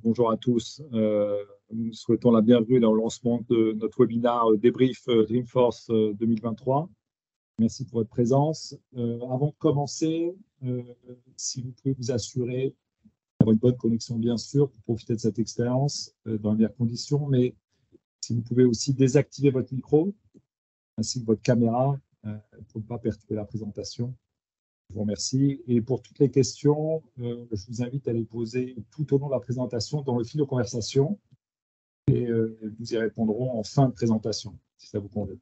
Bonjour à tous. Nous souhaitons la bienvenue dans le lancement de notre webinaire débrief Dreamforce 2023. Merci pour votre présence. Avant de commencer, si vous pouvez vous assurer d'avoir une bonne connexion, bien sûr, pour profiter de cette expérience dans les meilleures conditions, mais si vous pouvez aussi désactiver votre micro ainsi que votre caméra pour ne pas perturber la présentation. Je vous remercie. Et pour toutes les questions, je vous invite à les poser tout au long de la présentation dans le fil de conversation et nous y répondrons en fin de présentation, si ça vous convient.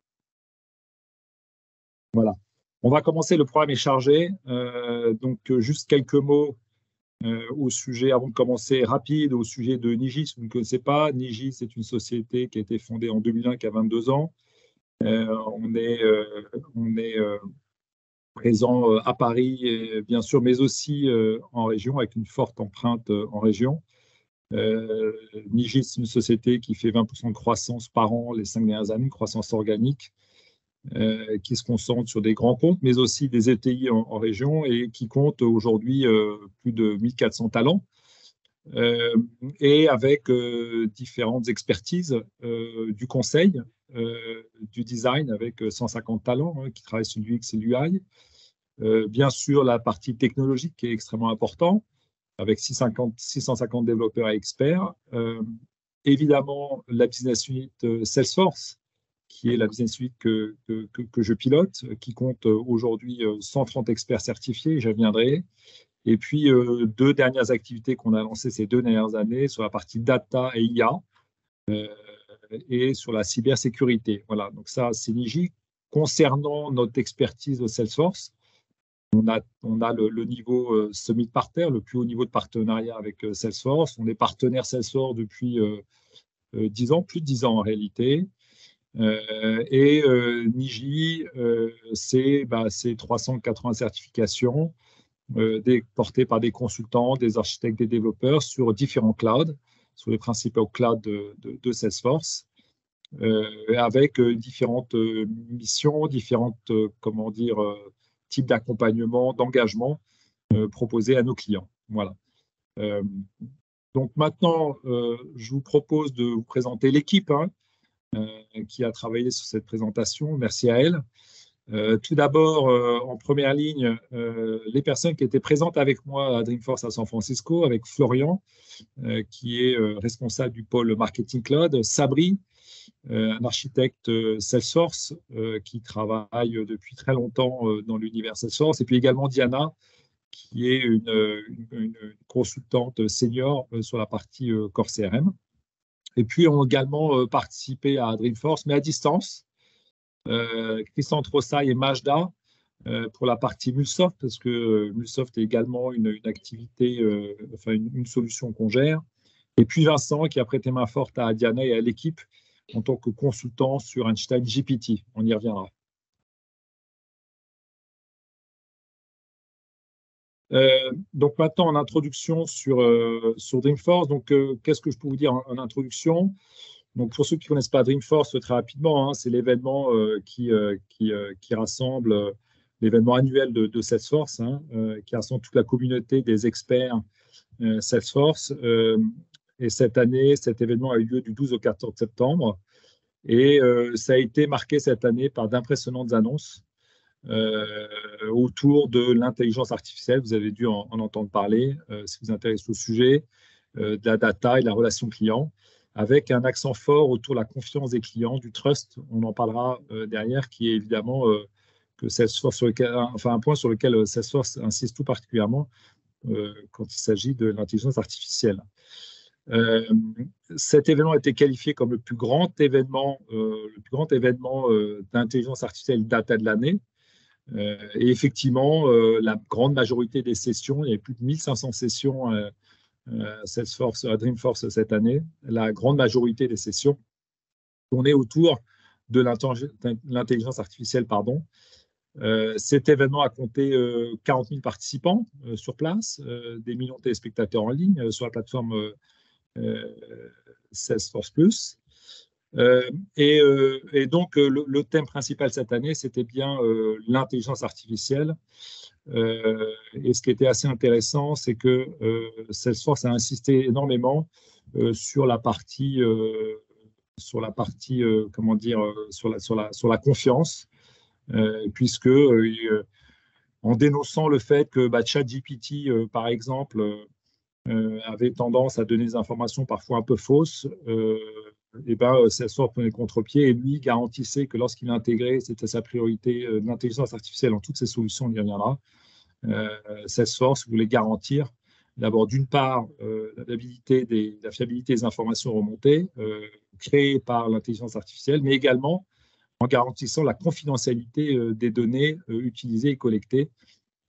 Voilà. On va commencer, le programme est chargé. Donc, juste quelques mots au sujet, avant de commencer, rapide, au sujet de Niji, si vous ne connaissez pas. Niji, c'est une société qui a été fondée en 2001, qui a 22 ans. On est présent à Paris, bien sûr, mais aussi en région, avec une forte empreinte en région. Niji, c'est une société qui fait 20% de croissance par an les 5 dernières années, croissance organique, qui se concentre sur des grands comptes, mais aussi des ETI en région et qui compte aujourd'hui plus de 1400 talents. Et avec différentes expertises du conseil, du design avec 150 talents qui travaillent sur l'UX et l'UI. Bien sûr, la partie technologique qui est extrêmement importante, avec 650 développeurs et experts. Évidemment, la business unit Salesforce, qui est la business unit que je pilote, qui compte aujourd'hui 130 experts certifiés, j'y reviendrai. Et puis, deux dernières activités qu'on a lancées ces 2 dernières années sur la partie data et IA et sur la cybersécurité. Voilà, donc ça, c'est Niji. Concernant notre expertise de Salesforce, on a le niveau Summit Partner, le plus haut niveau de partenariat avec Salesforce. On est partenaire Salesforce depuis 10 ans, plus de 10 ans en réalité. Niji, c'est 380 certifications portées par des consultants, des architectes, des développeurs sur différents clouds, sur les principaux clouds de Salesforce, avec différentes missions, différentes, types d'accompagnement, d'engagement proposés à nos clients. Voilà. Donc maintenant, je vous propose de vous présenter l'équipe qui a travaillé sur cette présentation. Merci à elle. Tout d'abord, en première ligne, les personnes qui étaient présentes avec moi à Dreamforce à San Francisco, avec Florian, qui est responsable du pôle Marketing Cloud, Sabri, un architecte Salesforce qui travaille depuis très longtemps dans l'univers Salesforce, et puis également Diana, qui est une consultante senior sur la partie Core CRM. Et puis, ont également participé à Dreamforce, mais à distance, Christian Trossay et Majda pour la partie Mulsoft, parce que Mulsoft est également une activité, une solution qu'on gère. Et puis Vincent, qui a prêté main forte à Diana et à l'équipe en tant que consultant sur Einstein GPT. On y reviendra. Donc maintenant, en introduction sur Dreamforce, donc qu'est-ce que je peux vous dire en introduction? Donc pour ceux qui ne connaissent pas Dreamforce, très rapidement, c'est l'événement qui rassemble l'événement annuel de Salesforce, qui rassemble toute la communauté des experts Salesforce. Et cette année, cet événement a eu lieu du 12 au 14 septembre. Et ça a été marqué cette année par d'impressionnantes annonces autour de l'intelligence artificielle. Vous avez dû en entendre parler si vous vous intéressez au sujet, de la data et de la relation client, avec un accent fort autour de la confiance des clients, du trust. On en parlera derrière, qui est évidemment que Salesforce un point sur lequel Salesforce insiste tout particulièrement quand il s'agit de l'intelligence artificielle. Cet événement a été qualifié comme le plus grand événement d'intelligence artificielle data de l'année. Et effectivement, la grande majorité des sessions, il y avait plus de 1500 sessions Salesforce, à Dreamforce cette année, la grande majorité des sessions tournaient autour de l'intelligence artificielle. Cet événement a compté 40 000 participants sur place, des millions de téléspectateurs en ligne sur la plateforme Salesforce+. Et donc, le thème principal cette année, c'était bien l'intelligence artificielle Et ce qui était assez intéressant, c'est que Salesforce a insisté énormément sur la partie, comment dire, sur la confiance, puisque en dénonçant le fait que ChatGPT, par exemple, avait tendance à donner des informations parfois un peu fausses, et Salesforce prenait le contre-pied et lui garantissait que lorsqu'il a intégré, c'était sa priorité, l'intelligence artificielle dans toutes ses solutions, on y reviendra. Salesforce voulait garantir d'abord d'une part la fiabilité des informations remontées créées par l'intelligence artificielle, mais également en garantissant la confidentialité des données utilisées et collectées.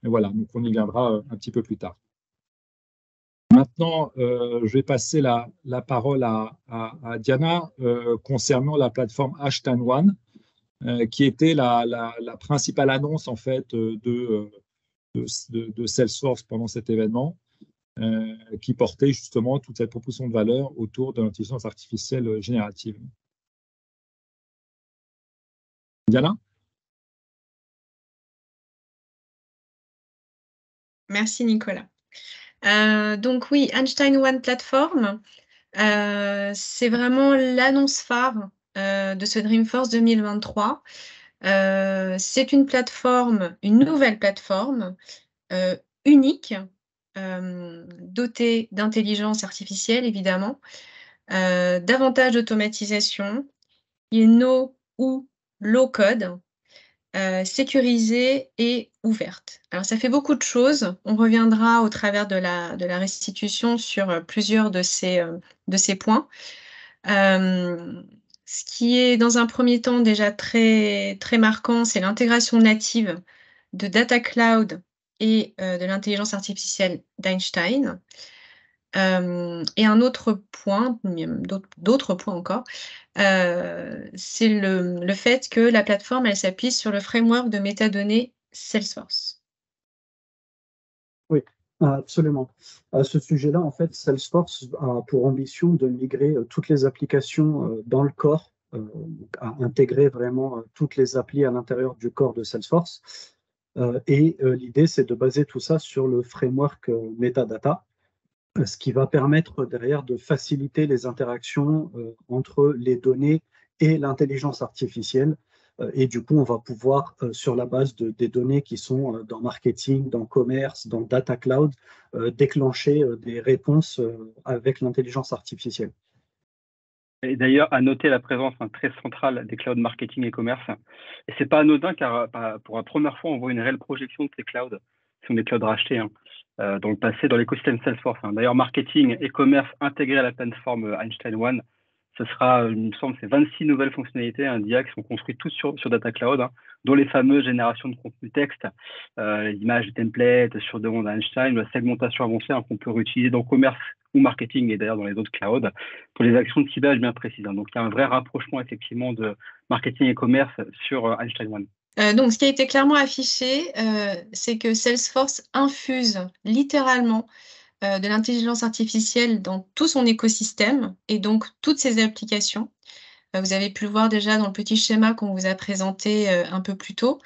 Et voilà, donc on y viendra un petit peu plus tard. Maintenant, je vais passer la parole à Diana concernant la plateforme H10 qui était la principale annonce en fait de Salesforce pendant cet événement, qui portait justement toute cette proposition de valeur autour de l'intelligence artificielle générative. Diana ? Merci Nicolas. Donc oui, Einstein One Platform, c'est vraiment l'annonce phare de ce Dreamforce 2023. C'est une plateforme, une nouvelle plateforme unique, dotée d'intelligence artificielle évidemment, davantage d'automatisation, qui est no ou low code, sécurisée et ouverte. Alors ça fait beaucoup de choses. On reviendra au travers de la restitution sur plusieurs de ces points. Ce qui est dans un premier temps déjà très, très marquant, c'est l'intégration native de Data Cloud et de l'intelligence artificielle d'Einstein. Et un autre point, d'autres points encore, c'est le fait que la plateforme, elle s'appuie sur le framework de métadonnées Salesforce. Oui, absolument. À ce sujet-là, en fait, Salesforce a pour ambition de migrer toutes les applications dans le corps, à intégrer vraiment toutes les applis à l'intérieur du corps de Salesforce. Et l'idée, c'est de baser tout ça sur le framework Metadata, ce qui va permettre derrière de faciliter les interactions entre les données et l'intelligence artificielle. Et du coup, on va pouvoir, sur la base des données qui sont dans marketing, dans commerce, dans data cloud, déclencher des réponses avec l'intelligence artificielle. Et d'ailleurs, à noter la présence très centrale des clouds marketing et commerce. Et ce n'est pas anodin car pour la première fois, on voit une réelle projection de ces clouds, qui sont des clouds rachetés, dans le passé, dans l'écosystème Salesforce. D'ailleurs, marketing et commerce intégrés à la plateforme Einstein One, ce sera, il me semble, c'est 26 nouvelles fonctionnalités d'IA qui sont construites toutes sur Data Cloud, dont les fameuses générations de contenu texte, images, templates sur demande Einstein, la segmentation avancée qu'on peut réutiliser dans commerce ou marketing et d'ailleurs dans les autres clouds pour les actions de ciblage bien précises. Donc, il y a un vrai rapprochement effectivement de marketing et commerce sur Einstein One. Donc, ce qui a été clairement affiché, c'est que Salesforce infuse littéralement de l'intelligence artificielle dans tout son écosystème et donc toutes ses applications. Vous avez pu le voir déjà dans le petit schéma qu'on vous a présenté un peu plus tôt.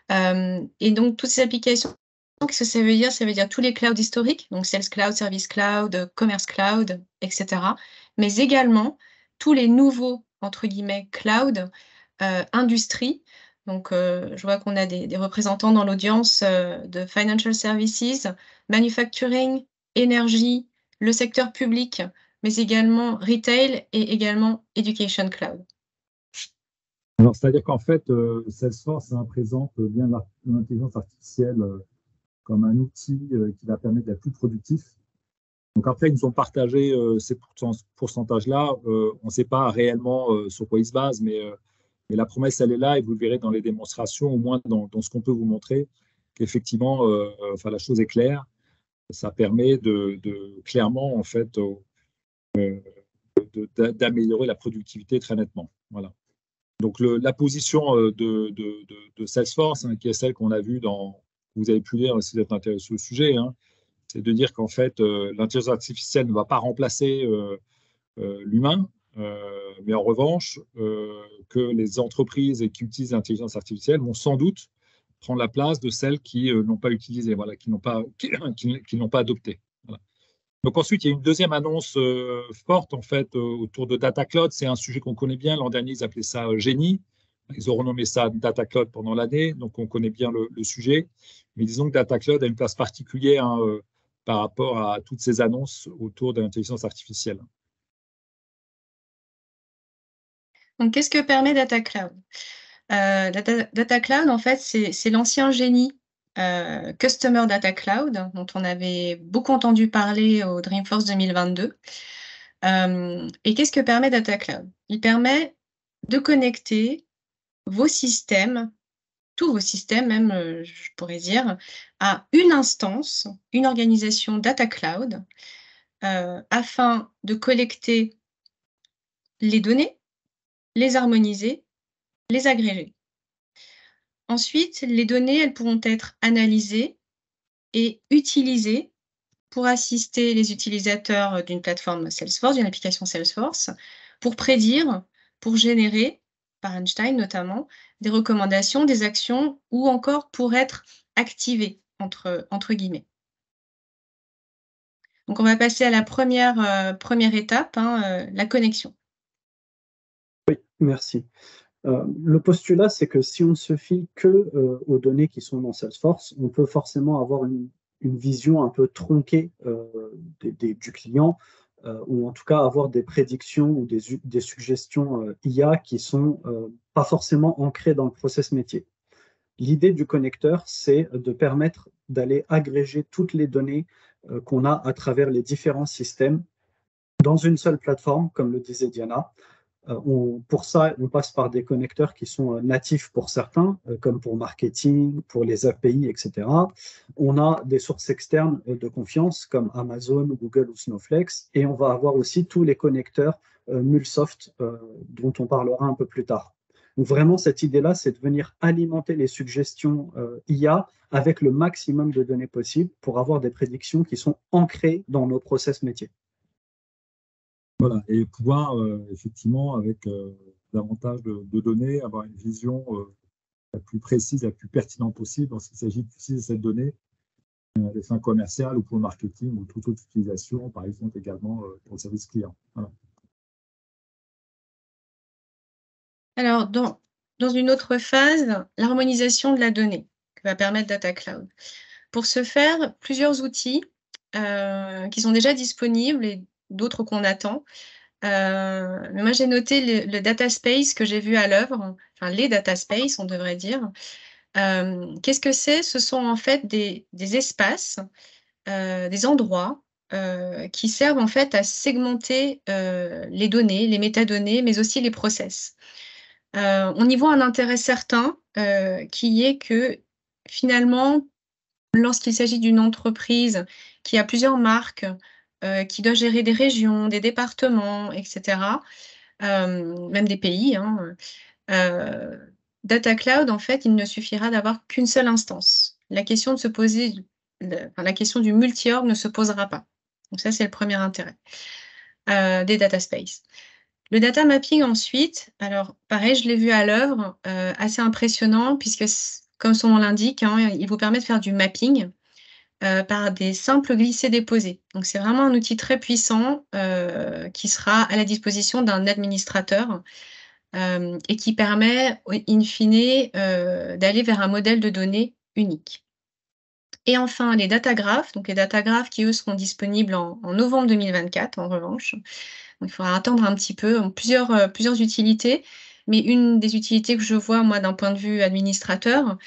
Et donc, toutes ces applications, qu'est-ce que ça veut dire? Ça veut dire tous les clouds historiques, donc Sales Cloud, Service Cloud, Commerce Cloud, etc. Mais également tous les nouveaux, entre guillemets, cloud, industrie. Donc, je vois qu'on a des représentants dans l'audience de Financial Services, Manufacturing, Énergie, le secteur public, mais également Retail et également Education Cloud. Alors, c'est-à-dire qu'en fait, Salesforce présente bien l'intelligence artificielle comme un outil qui va permettre d'être plus productif. Donc après, ils nous ont partagé ces pourcentages-là. On ne sait pas réellement sur quoi ils se basent, mais la promesse, elle est là, et vous le verrez dans les démonstrations, au moins dans ce qu'on peut vous montrer, qu'effectivement, la chose est claire. Ça permet clairement, en fait, d'améliorer la productivité très nettement. Voilà. Donc, la position de Salesforce, qui est celle qu'on a vue vous avez pu lire si vous êtes intéressé au sujet, c'est de dire qu'en fait, l'intelligence artificielle ne va pas remplacer l'humain, mais en revanche, que les entreprises qui utilisent l'intelligence artificielle vont sans doute prendre la place de celles qui n'ont pas utilisé, voilà, qui n'ont pas adopté. Voilà. Donc ensuite, il y a une deuxième annonce forte en fait autour de Data Cloud. C'est un sujet qu'on connaît bien. L'an dernier, ils appelaient ça Génie. Ils ont renommé ça Data Cloud pendant l'année, donc on connaît bien le sujet. Mais disons que Data Cloud a une place particulière par rapport à toutes ces annonces autour de l'intelligence artificielle. Donc, qu'est-ce que permet Data Cloud? Data Cloud, en fait, c'est l'ancien Génie Customer Data Cloud, dont on avait beaucoup entendu parler au Dreamforce 2022. Et qu'est-ce que permet Data Cloud? Il permet de connecter vos systèmes, tous vos systèmes même, je pourrais dire, à une instance, une organisation Data Cloud, afin de collecter les données, les harmoniser, les agréger. Ensuite, les données, elles pourront être analysées et utilisées pour assister les utilisateurs d'une plateforme Salesforce, d'une application Salesforce, pour prédire, pour générer, par Einstein notamment, des recommandations, des actions, ou encore pour être activées, entre guillemets. Donc, on va passer à la première étape, la connexion. Oui, merci. Le postulat, c'est que si on ne se fie que aux données qui sont dans Salesforce, on peut forcément avoir une vision un peu tronquée du client, ou en tout cas avoir des prédictions ou des suggestions IA qui sont pas forcément ancrées dans le process métier. L'idée du connecteur, c'est de permettre d'aller agréger toutes les données qu'on a à travers les différents systèmes dans une seule plateforme, comme le disait Diana. Pour ça, on passe par des connecteurs qui sont natifs pour certains, comme pour marketing, pour les API, etc. On a des sources externes de confiance, comme Amazon, Google ou Snowflake, et on va avoir aussi tous les connecteurs MuleSoft, dont on parlera un peu plus tard. Donc vraiment, cette idée-là, c'est de venir alimenter les suggestions IA avec le maximum de données possibles pour avoir des prédictions qui sont ancrées dans nos process métiers. Voilà, et pouvoir effectivement, avec davantage de données, avoir une vision la plus précise, la plus pertinente possible lorsqu'il s'agit d'utiliser cette donnée à des fins commerciales ou pour le marketing ou toute autre utilisation, par exemple également pour le service client. Voilà. Alors, dans une autre phase, l'harmonisation de la donnée que va permettre Data Cloud. Pour ce faire, plusieurs outils qui sont déjà disponibles et d'autres qu'on attend. Mais moi, j'ai noté le data space que j'ai vu à l'œuvre, enfin les data space, on devrait dire. Qu'est-ce que c'est? Ce sont en fait des espaces, des endroits qui servent en fait à segmenter les données, les métadonnées, mais aussi les process. On y voit un intérêt certain qui est que finalement, lorsqu'il s'agit d'une entreprise qui a plusieurs marques, qui doit gérer des régions, des départements, etc., même des pays, Data Cloud, en fait, il ne suffira d'avoir qu'une seule instance. La question la question du multi-org ne se posera pas. Donc ça, c'est le premier intérêt des data space. Le data mapping ensuite, alors pareil, je l'ai vu à l'œuvre, assez impressionnant puisque, comme son nom l'indique, il vous permet de faire du mapping par des simples glissés-déposés. Donc c'est vraiment un outil très puissant qui sera à la disposition d'un administrateur et qui permet, in fine, d'aller vers un modèle de données unique. Et enfin, les datagraphes, donc les datagraphes qui, eux, seront disponibles en novembre 2024, en revanche. Donc, il faudra attendre un petit peu, plusieurs utilités, mais une des utilités que je vois, moi, d'un point de vue administrateur,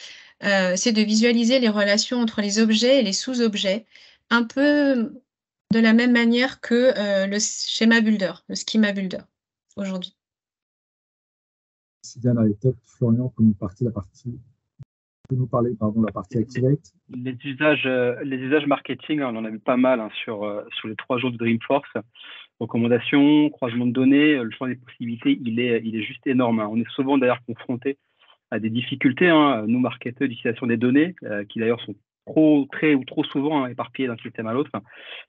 c'est de visualiser les relations entre les objets et les sous-objets, un peu de la même manière que le schéma builder, le schema builder, aujourd'hui. Si Diana, et peut-être Florian peut nous parler la partie Activate. Les usages marketing, on en a vu pas mal sur les 3 jours de Dreamforce. Recommandations, croisement de données, le champ des possibilités, il est juste énorme. On est souvent d'ailleurs confrontés à des difficultés, nous marketeurs, d'utilisation des données, qui d'ailleurs sont trop souvent éparpillés d'un système à l'autre.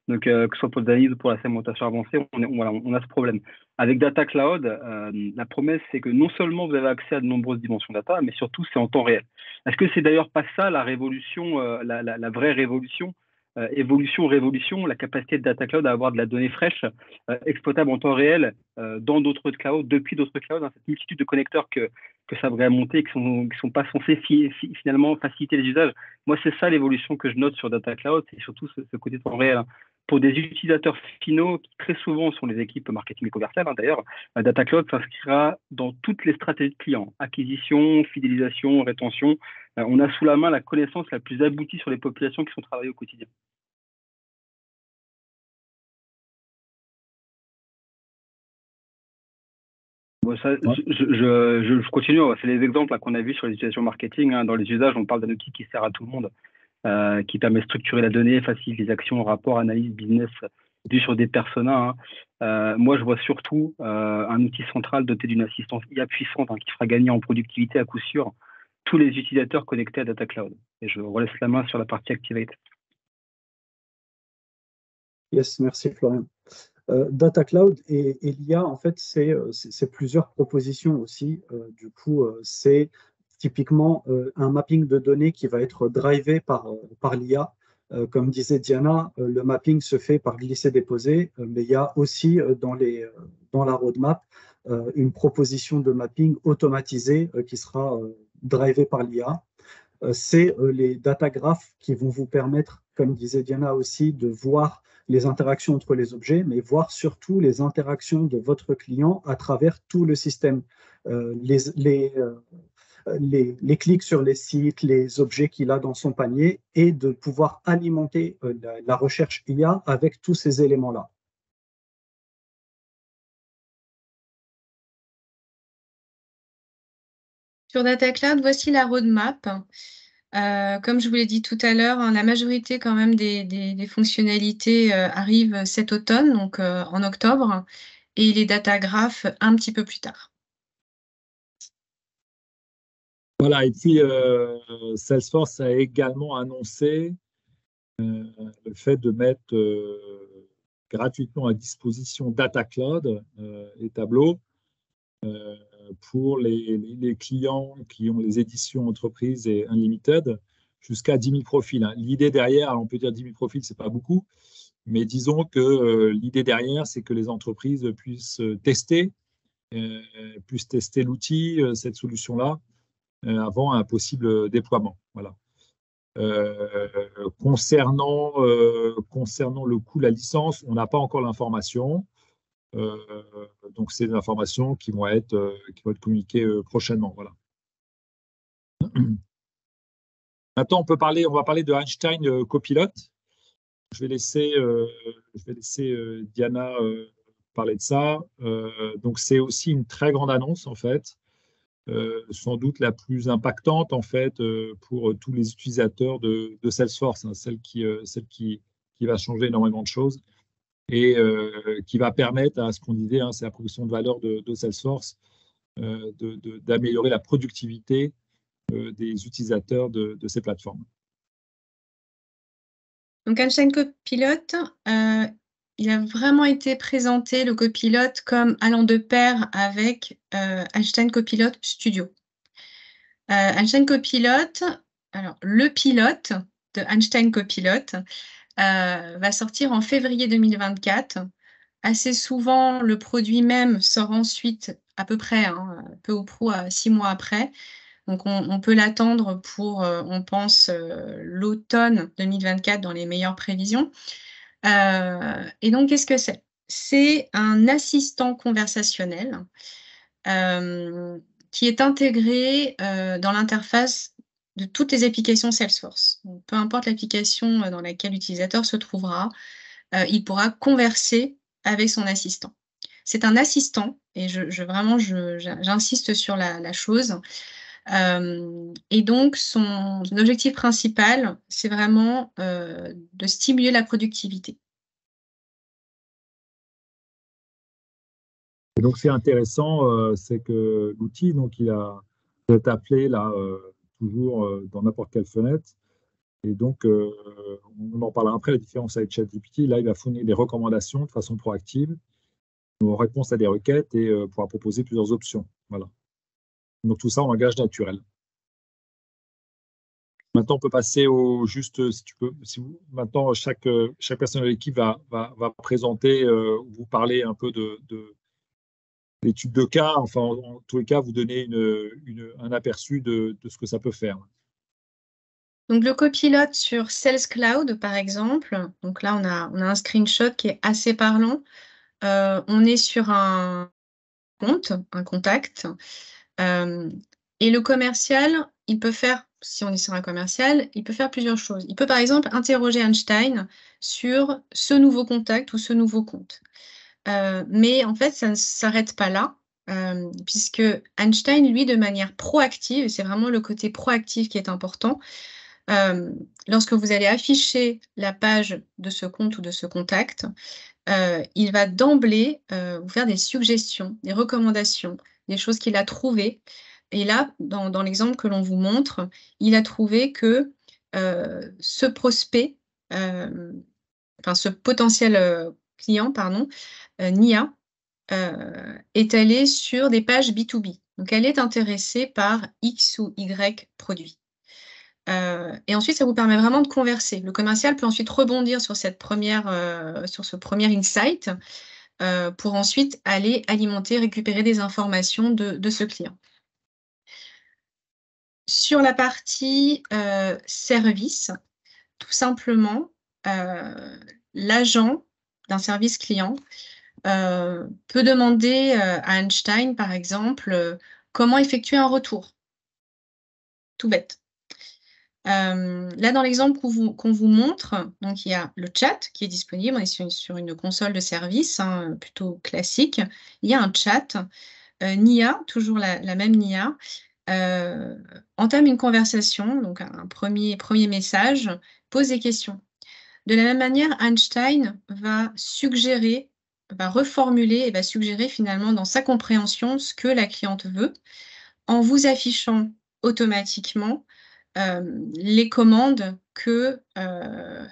Donc, que ce soit pour l'analyse ou pour la segmentation avancée, on a ce problème. Avec Data Cloud, la promesse, c'est que non seulement vous avez accès à de nombreuses dimensions data, mais surtout, c'est en temps réel. Est-ce que c'est d'ailleurs pas ça la révolution, la vraie révolution, évolution, révolution, la capacité de Data Cloud à avoir de la donnée fraîche, exploitable en temps réel dans d'autres clouds, depuis d'autres clouds, cette multitude de connecteurs que ça devrait monter et qui sont pas censés finalement faciliter les usages. Moi, c'est ça l'évolution que je note sur Data Cloud, c'est surtout ce côté temps réel. Pour des utilisateurs finaux, qui très souvent sont les équipes marketing et commerciales, d'ailleurs, Data Cloud s'inscrira dans toutes les stratégies de clients, acquisition, fidélisation, rétention. On a sous la main la connaissance la plus aboutie sur les populations qui sont travaillées au quotidien. Bon, ça, je continue, c'est les exemples qu'on a vus sur les utilisations marketing. Dans les usages, on parle d'un outil qui sert à tout le monde, qui permet de structurer la donnée, facilite les actions, rapports, analyse, business, dû sur des personas. Moi, je vois surtout un outil central doté d'une assistance IA puissante qui fera gagner en productivité à coup sûr tous les utilisateurs connectés à Data Cloud. Et je relaisse la main sur la partie Activate. Yes, merci Florian. Data Cloud et l'IA, en fait, c'est plusieurs propositions aussi. Du coup, c'est typiquement un mapping de données qui va être drivé par l'IA. Comme disait Diana, le mapping se fait par glisser-déposer, mais il y a aussi dans la roadmap une proposition de mapping automatisé qui sera drivé par l'IA. C'est les data graphs qui vont vous permettre, comme disait Diana aussi, de voir les interactions entre les objets, mais voir surtout les interactions de votre client à travers tout le système. Les clics sur les sites, les objets qu'il a dans son panier, et de pouvoir alimenter la recherche IA avec tous ces éléments-là. Sur Data Cloud, voici la roadmap. Comme je vous l'ai dit tout à l'heure, la majorité quand même des fonctionnalités arrivent cet automne, donc en octobre, et les data graph un petit peu plus tard. Voilà, et puis Salesforce a également annoncé le fait de mettre gratuitement à disposition Data Cloud et Tableau pour les clients qui ont les éditions entreprises et Unlimited jusqu'à 10 000 profils. L'idée derrière, alors on peut dire 10 000 profils, ce n'est pas beaucoup, mais disons que l'idée derrière, c'est que les entreprises puissent tester l'outil, cette solution-là, avant un possible déploiement. Voilà. Concernant le coût, la licence, on n'a pas encore l'information. Donc, c'est des informations qui vont être communiquées prochainement. Voilà. Maintenant, on va parler de Einstein Copilot. Je vais laisser Diana parler de ça. Donc, c'est aussi une très grande annonce, en fait. Sans doute la plus impactante en fait pour tous les utilisateurs de Salesforce, celle qui va changer énormément de choses et qui va permettre à ce qu'on disait, c'est la proposition de valeur de Salesforce, d'améliorer la productivité des utilisateurs de ces plateformes. Donc Einstein Copilot, il a vraiment été présenté, le copilote, comme allant de pair avec Einstein Copilot Studio. Einstein Copilot, alors le pilote de Einstein Copilot va sortir en février 2024. Assez souvent, le produit même sort ensuite, à peu près, peu ou prou, 6 mois après. Donc, on peut l'attendre pour, on pense, l'automne 2024 dans les meilleures prévisions. Et donc, qu'est-ce que c'est? C'est un assistant conversationnel qui est intégré dans l'interface de toutes les applications Salesforce. Donc, peu importe l'application dans laquelle l'utilisateur se trouvera, il pourra converser avec son assistant. C'est un assistant, et j'insiste sur la chose. Et donc, son objectif principal, c'est vraiment de stimuler la productivité. Et donc, c'est intéressant, c'est que l'outil, donc, il peut être appelé là, toujours dans n'importe quelle fenêtre. Et donc, on en parlera après, la différence avec ChatGPT. Là, il va fournir des recommandations de façon proactive en réponse à des requêtes et pourra proposer plusieurs options. Voilà. Donc, tout ça en langage naturel. Maintenant, on peut passer au juste, si tu peux, maintenant, chaque personne de l'équipe va présenter, vous parler un peu de l'étude de cas, enfin, en tous les cas, vous donner un aperçu de ce que ça peut faire. Donc, le copilote sur Sales Cloud, par exemple, donc là, on a un screenshot qui est assez parlant. On est sur un compte, un contact, et le commercial, il peut faire, si on est sur un commercial, il peut faire plusieurs choses. Il peut, par exemple, interroger Einstein sur ce nouveau contact ou ce nouveau compte. Mais en fait, ça ne s'arrête pas là, puisque Einstein, lui, de manière proactive, c'est vraiment le côté proactif qui est important, lorsque vous allez afficher la page de ce compte ou de ce contact, il va d'emblée vous faire des suggestions, des recommandations, des choses qu'il a trouvées. Et là, dans l'exemple que l'on vous montre, il a trouvé que ce prospect, enfin ce potentiel client, pardon, Nia, est allé sur des pages B2B. Donc, elle est intéressée par X ou Y produits. Et ensuite, ça vous permet vraiment de converser. Le commercial peut ensuite rebondir sur sur ce premier insight pour ensuite aller alimenter, récupérer des informations de ce client. Sur la partie service, tout simplement, l'agent d'un service client peut demander à Einstein, par exemple, comment effectuer un retour. Tout bête. Là, dans l'exemple qu'on vous montre, donc il y a le chat qui est disponible, on est sur une console de service plutôt classique. Il y a un chat. Nia, toujours la même Nia, entame une conversation, donc un premier message, pose des questions. De la même manière, Einstein va suggérer, va reformuler et va suggérer finalement dans sa compréhension ce que la cliente veut, en vous affichant automatiquement les commandes que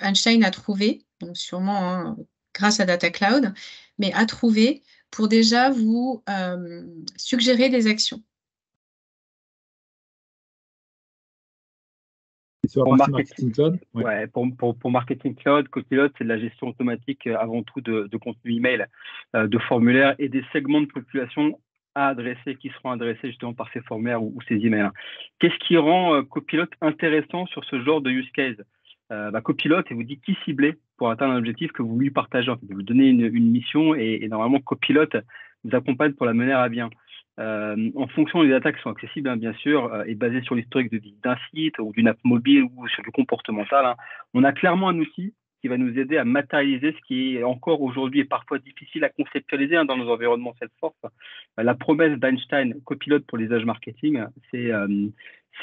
Einstein a trouvées, donc sûrement grâce à Data Cloud, mais a trouvées pour déjà vous suggérer des actions. Sur la partie Marketing Cloud, ouais, pour Marketing Cloud, Copilot, c'est de la gestion automatique avant tout de contenu email, de formulaires et des segments de population à adresser, qui seront adressés justement par ces formulaires ou ces emails. Qu'est-ce qui rend Copilot intéressant sur ce genre de use case? Copilot, il vous dit qui cibler pour atteindre un objectif que vous lui partagez. Vous lui donnez une mission et normalement Copilot vous accompagne pour la mener à bien. En fonction des attaques qui sont accessibles, bien sûr, et basées sur l'historique de vie d'un site ou d'une app mobile ou sur du comportemental, on a clairement un outil qui va nous aider à matérialiser ce qui est encore aujourd'hui et parfois difficile à conceptualiser dans nos environnements Salesforce. La promesse d'Einstein, Copilot pour l'usage marketing, c'est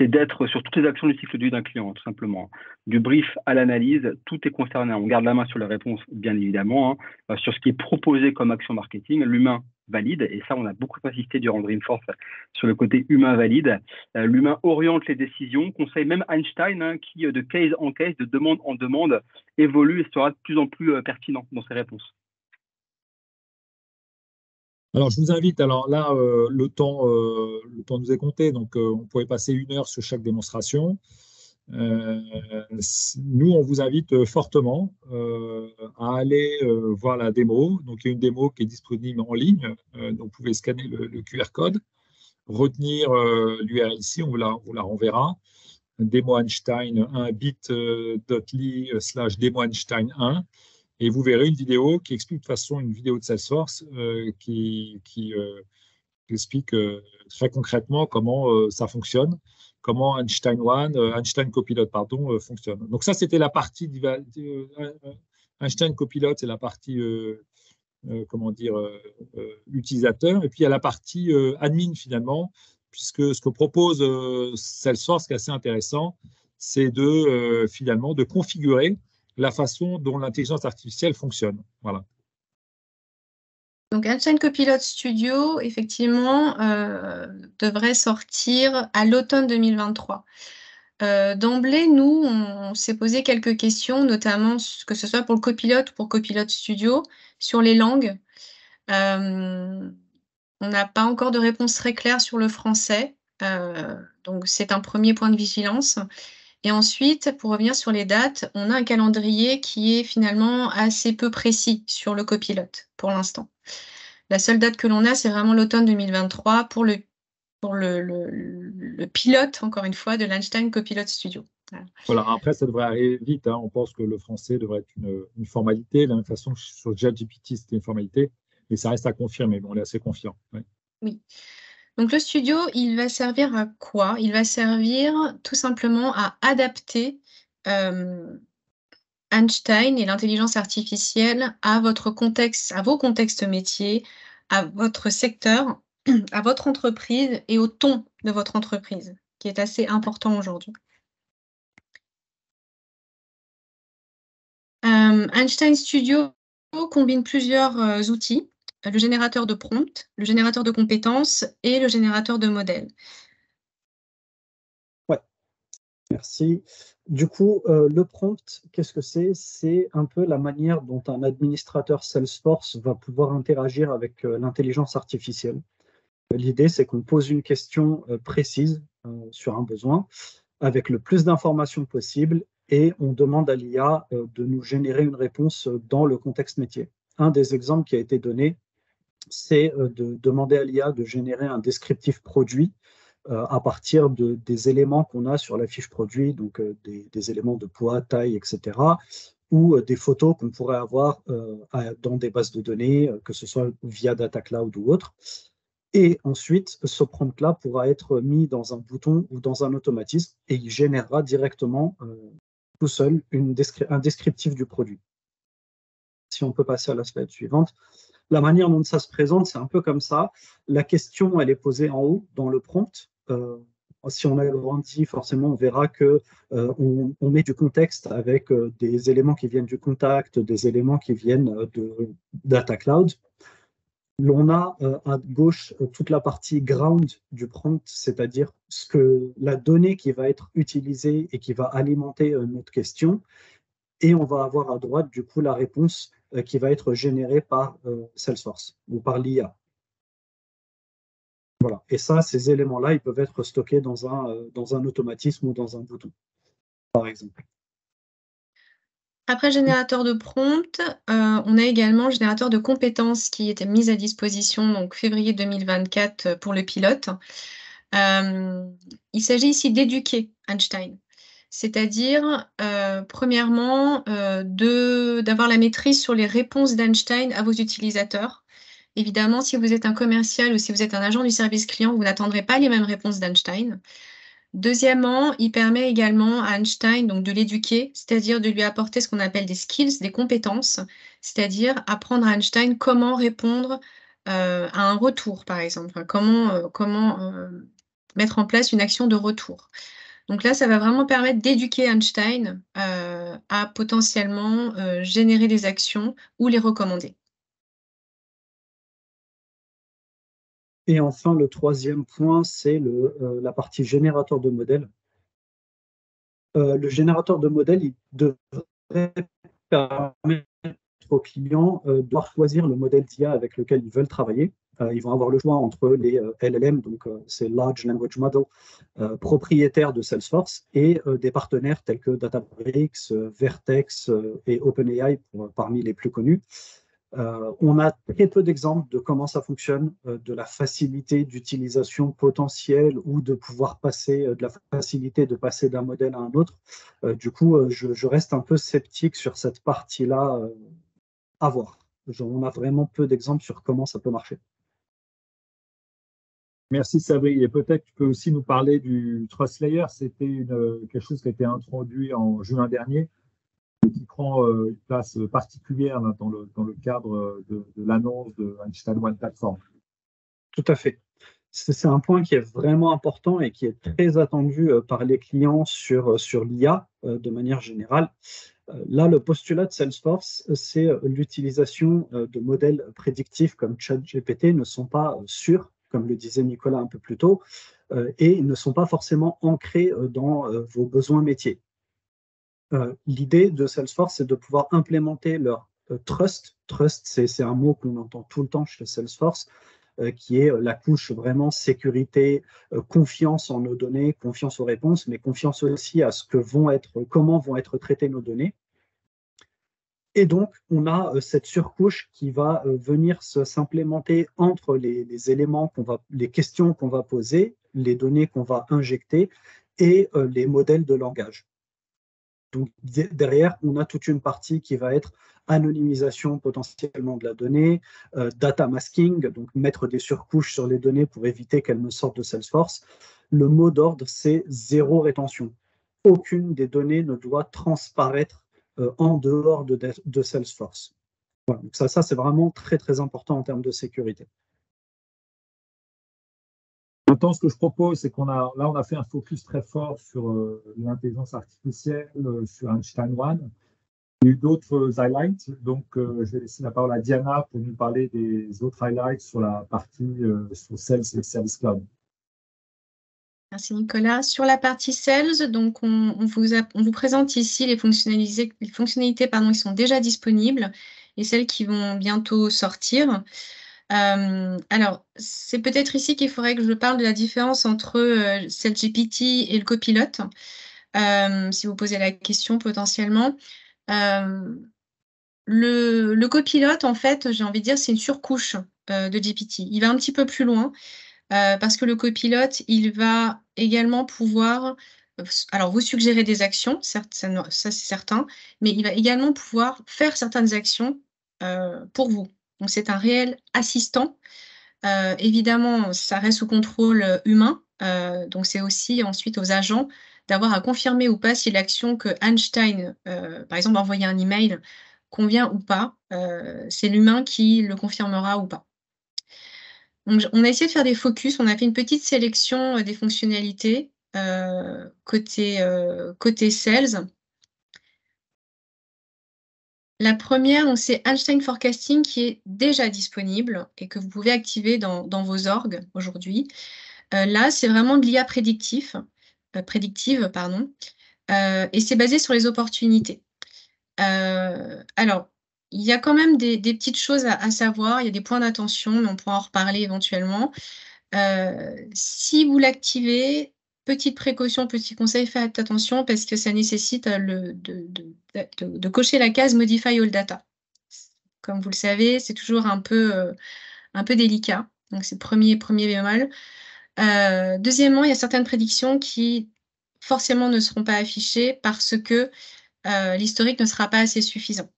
d'être sur toutes les actions du cycle de vie d'un client, tout simplement. Du brief à l'analyse, tout est concerné. On garde la main sur les réponses, bien évidemment, sur ce qui est proposé comme action marketing. L'humain valide, et ça, on a beaucoup insisté durant Dreamforce sur le côté humain valide. L'humain oriente les décisions, conseille même Einstein, qui, de case en case, de demande en demande, évolue et sera de plus en plus pertinent dans ses réponses. Alors, je vous invite, alors là, le temps nous est compté, donc on pourrait passer 1 heure sur chaque démonstration. Nous, on vous invite fortement à aller voir la démo. Donc, il y a une démo qui est disponible en ligne, donc vous pouvez scanner le QR code, retenir l'URL ici, on vous la renverra. Démo Einstein 1 bit.ly/démo Einstein 1. Et vous verrez une vidéo qui explique de toute façon, une vidéo de Salesforce qui explique très concrètement comment ça fonctionne, comment Einstein Copilot fonctionne. Donc ça, c'était la partie Einstein Copilot, c'est la partie utilisateur. Et puis il y a la partie admin finalement, puisque ce que propose Salesforce, qui est assez intéressant, c'est finalement de configurer la façon dont l'intelligence artificielle fonctionne. Voilà. Donc, Einstein Copilot Studio, effectivement, devrait sortir à l'automne 2023. D'emblée, nous, on s'est posé quelques questions, notamment que ce soit pour le copilote ou pour Copilot Studio, sur les langues. On n'a pas encore de réponse très claire sur le français, donc c'est un premier point de vigilance. Et ensuite, pour revenir sur les dates, on a un calendrier qui est finalement assez peu précis sur le copilote pour l'instant. La seule date que l'on a, c'est vraiment l'automne 2023 pour le pilote, encore une fois, de l'Einstein Copilot Studio. Voilà, après, ça devrait arriver vite. Hein. On pense que le français devrait être une formalité. De la même façon que sur ChatGPT, c'était une formalité. Mais ça reste à confirmer. Mais on est assez confiant. Ouais. Oui. Donc, le studio, il va servir à quoi? Il va servir tout simplement à adapter Einstein et l'intelligence artificielle à votre contexte, à vos contextes métiers, à votre secteur, à votre entreprise et au ton de votre entreprise, qui est assez important aujourd'hui. Einstein Studio combine plusieurs outils, le générateur de prompts, le générateur de compétences et le générateur de modèles. Ouais, merci. Du coup, le prompt, qu'est-ce que c'est? C'est un peu la manière dont un administrateur Salesforce va pouvoir interagir avec l'intelligence artificielle. L'idée, c'est qu'on pose une question précise sur un besoin avec le plus d'informations possible et on demande à l'IA de nous générer une réponse dans le contexte métier. Un des exemples qui a été donné, c'est de demander à l'IA de générer un descriptif produit à partir des éléments qu'on a sur la fiche produit, donc des éléments de poids, taille, etc., ou des photos qu'on pourrait avoir dans des bases de données, que ce soit via Data Cloud ou autre. Et ensuite, ce prompt-là pourra être mis dans un bouton ou dans un automatisme et il générera directement tout seul un descriptif du produit. Si on peut passer à la slide suivante. La manière dont ça se présente, c'est un peu comme ça. La question, elle est posée en haut dans le prompt. Si on agrandit, forcément, on verra que on met du contexte avec des éléments qui viennent du contact, des éléments qui viennent de Data Cloud. L'on a à gauche toute la partie ground du prompt, c'est-à-dire la donnée qui va être utilisée et qui va alimenter notre question. Et on va avoir à droite, du coup, la réponse qui va être générée par Salesforce ou par l'IA. Voilà. Et ça, ces éléments-là, ils peuvent être stockés dans un automatisme ou dans un bouton, par exemple. Après le générateur de prompt, on a également le générateur de compétences qui était mis à disposition donc février 2024 pour le pilote. Il s'agit ici d'éduquer Einstein, c'est-à-dire premièrement d'avoir la maîtrise sur les réponses d'Einstein à vos utilisateurs. Évidemment, si vous êtes un commercial ou si vous êtes un agent du service client, vous n'attendrez pas les mêmes réponses d'Einstein. Deuxièmement, il permet également à Einstein donc, de l'éduquer, c'est-à-dire de lui apporter ce qu'on appelle des skills, des compétences, c'est-à-dire apprendre à Einstein comment répondre à un retour, par exemple, comment mettre en place une action de retour. Donc là, ça va vraiment permettre d'éduquer Einstein à potentiellement générer des actions ou les recommander. Et enfin, le troisième point, c'est la partie générateur de modèles. Le générateur de modèles, il devrait permettre aux clients de choisir le modèle d'IA avec lequel ils veulent travailler. Ils vont avoir le choix entre les LLM, donc c'est Large Language Model, propriétaires de Salesforce, et des partenaires tels que Databricks, Vertex et OpenAI, parmi les plus connus. On a très peu d'exemples de comment ça fonctionne, de la facilité d'utilisation potentielle ou de pouvoir passer, de la facilité de passer d'un modèle à un autre. Du coup, je reste un peu sceptique sur cette partie-là à voir. On a vraiment peu d'exemples sur comment ça peut marcher. Merci Sabri. Et peut-être tu peux aussi nous parler du Trust Layer. C'était quelque chose qui a été introduit en juin dernier et qui prend une place particulière là, dans le cadre de l'annonce de Einstein One Platform. Tout à fait. C'est un point qui est vraiment important et qui est très attendu par les clients sur l'IA de manière générale. Là, le postulat de Salesforce, c'est l'utilisation de modèles prédictifs comme ChatGPT ne sont pas sûrs, comme le disait Nicolas un peu plus tôt. et ne sont pas forcément ancrés dans vos besoins métiers. L'idée de Salesforce, c'est de pouvoir implémenter leur trust. Trust, c'est un mot qu'on entend tout le temps chez Salesforce, qui est la couche vraiment sécurité, confiance en nos données, confiance aux réponses, mais confiance aussi à comment vont être traitées nos données. Et donc, on a cette surcouche qui va venir s'implémenter entre les éléments les questions qu'on va poser, les données qu'on va injecter et les modèles de langage. Donc, derrière, on a toute une partie qui va être anonymisation potentiellement de la donnée, data masking, donc mettre des surcouches sur les données pour éviter qu'elles ne sortent de Salesforce. Le mot d'ordre, c'est zéro rétention. Aucune des données ne doit transparaître en dehors de Salesforce. Voilà, donc ça c'est vraiment très, très important en termes de sécurité. Maintenant, ce que je propose, c'est on a fait un focus très fort sur l'intelligence artificielle, sur Einstein One. Il y a eu d'autres highlights, donc je vais laisser la parole à Diana pour nous parler des autres highlights sur la partie sur Sales et Service Cloud. Merci Nicolas. Sur la partie Sales, donc on vous présente ici les fonctionnalités qui sont déjà disponibles et celles qui vont bientôt sortir. Alors, c'est peut-être ici qu'il faudrait que je parle de la différence entre SalesGPT et le copilote, si vous posez la question potentiellement. Le copilote, en fait, j'ai envie de dire, c'est une surcouche de GPT. Il va un petit peu plus loin parce que le copilote, il va également pouvoir, alors vous suggérer des actions, certes, ça c'est certain, mais il va également pouvoir faire certaines actions pour vous. Donc, c'est un réel assistant. Évidemment, ça reste sous contrôle humain. Donc, c'est aussi ensuite aux agents d'avoir à confirmer ou pas si l'action que Einstein, par exemple, envoyer un email, convient ou pas. C'est l'humain qui le confirmera ou pas. Donc, on a essayé de faire des focus. On a fait une petite sélection des fonctionnalités côté sales. La première, c'est Einstein Forecasting qui est déjà disponible et que vous pouvez activer dans vos orgs aujourd'hui. Là, c'est vraiment de l'IA prédictive, et c'est basé sur les opportunités. Alors, il y a quand même des petites choses à savoir, il y a des points d'attention, mais on pourra en reparler éventuellement. Si vous l'activez, petite précaution, petit conseil, faites attention parce que ça nécessite de cocher la case Modify All Data. Comme vous le savez, c'est toujours un peu délicat. Donc, c'est premier bémol. Deuxièmement, il y a certaines prédictions qui forcément ne seront pas affichées parce que l'historique ne sera pas assez suffisant.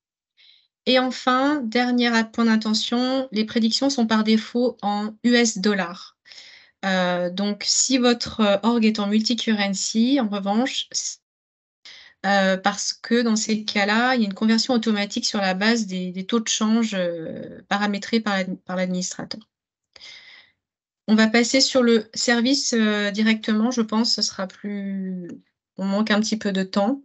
Et enfin, dernier point d'attention, les prédictions sont par défaut en US dollars. Donc, si votre org est en multi-currency, en revanche, parce que dans ces cas-là, il y a une conversion automatique sur la base des taux de change paramétrés par l'administrateur. On va passer sur le service directement, je pense, ce sera plus... On manque un petit peu de temps.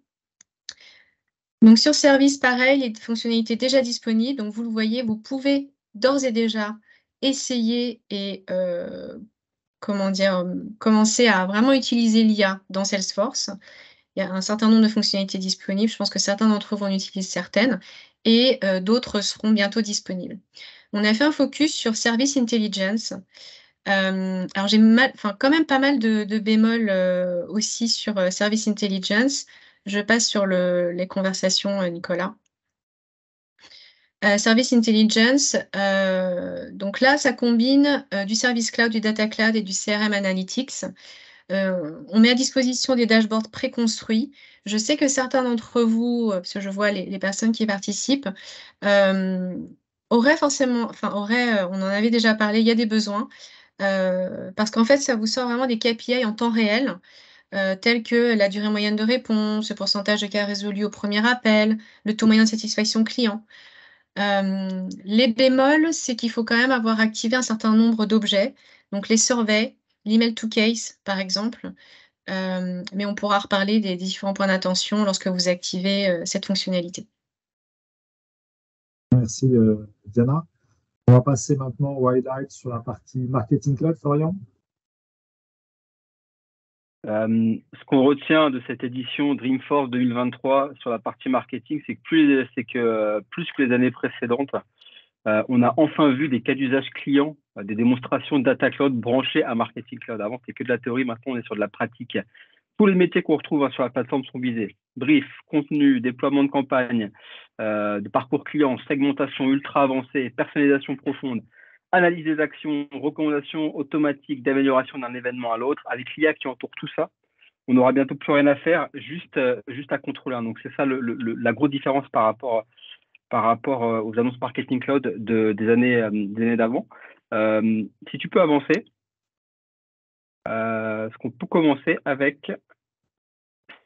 Donc, sur service, pareil, les fonctionnalités déjà disponibles. Donc, vous le voyez, vous pouvez d'ores et déjà essayer et commencer à vraiment utiliser l'IA dans Salesforce. Il y a un certain nombre de fonctionnalités disponibles. Je pense que certains d'entre vous en utilisent certaines et d'autres seront bientôt disponibles. On a fait un focus sur Service Intelligence. Alors, j'ai quand même pas mal de bémols aussi sur Service Intelligence. Je passe sur les conversations, Nicolas. Service Intelligence, donc là, ça combine du Service Cloud, du Data Cloud et du CRM Analytics. On met à disposition des dashboards préconstruits. Je sais que certains d'entre vous, parce que je vois les personnes qui participent, auraient forcément, on en avait déjà parlé, il y a des besoins, parce qu'en fait, ça vous sort vraiment des KPI en temps réel, tels que la durée moyenne de réponse, le pourcentage de cas résolus au premier appel, le taux moyen de satisfaction client. Les bémols, c'est qu'il faut quand même avoir activé un certain nombre d'objets, donc les surveys, l'email to case, par exemple, mais on pourra reparler des différents points d'attention lorsque vous activez cette fonctionnalité. Merci Diana. On va passer maintenant au highlight sur la partie Marketing Cloud, Florian. Ce qu'on retient de cette édition Dreamforce 2023 sur la partie marketing, c'est que plus que les années précédentes, on a enfin vu des cas d'usage clients, des démonstrations de Data Cloud branchées à Marketing Cloud. Avant, c'était que de la théorie, maintenant on est sur de la pratique. Tous les métiers qu'on retrouve sur la plateforme sont visés. Brief, contenu, déploiement de campagne, de parcours client, segmentation ultra avancée, personnalisation profonde, analyse des actions, recommandations automatiques d'amélioration d'un événement à l'autre. Avec l'IA qui entoure tout ça, on n'aura bientôt plus rien à faire, juste à contrôler. Donc c'est ça la grosse différence par rapport aux annonces Marketing Cloud des années d'avant. Si tu peux avancer, est-ce qu'on peut commencer avec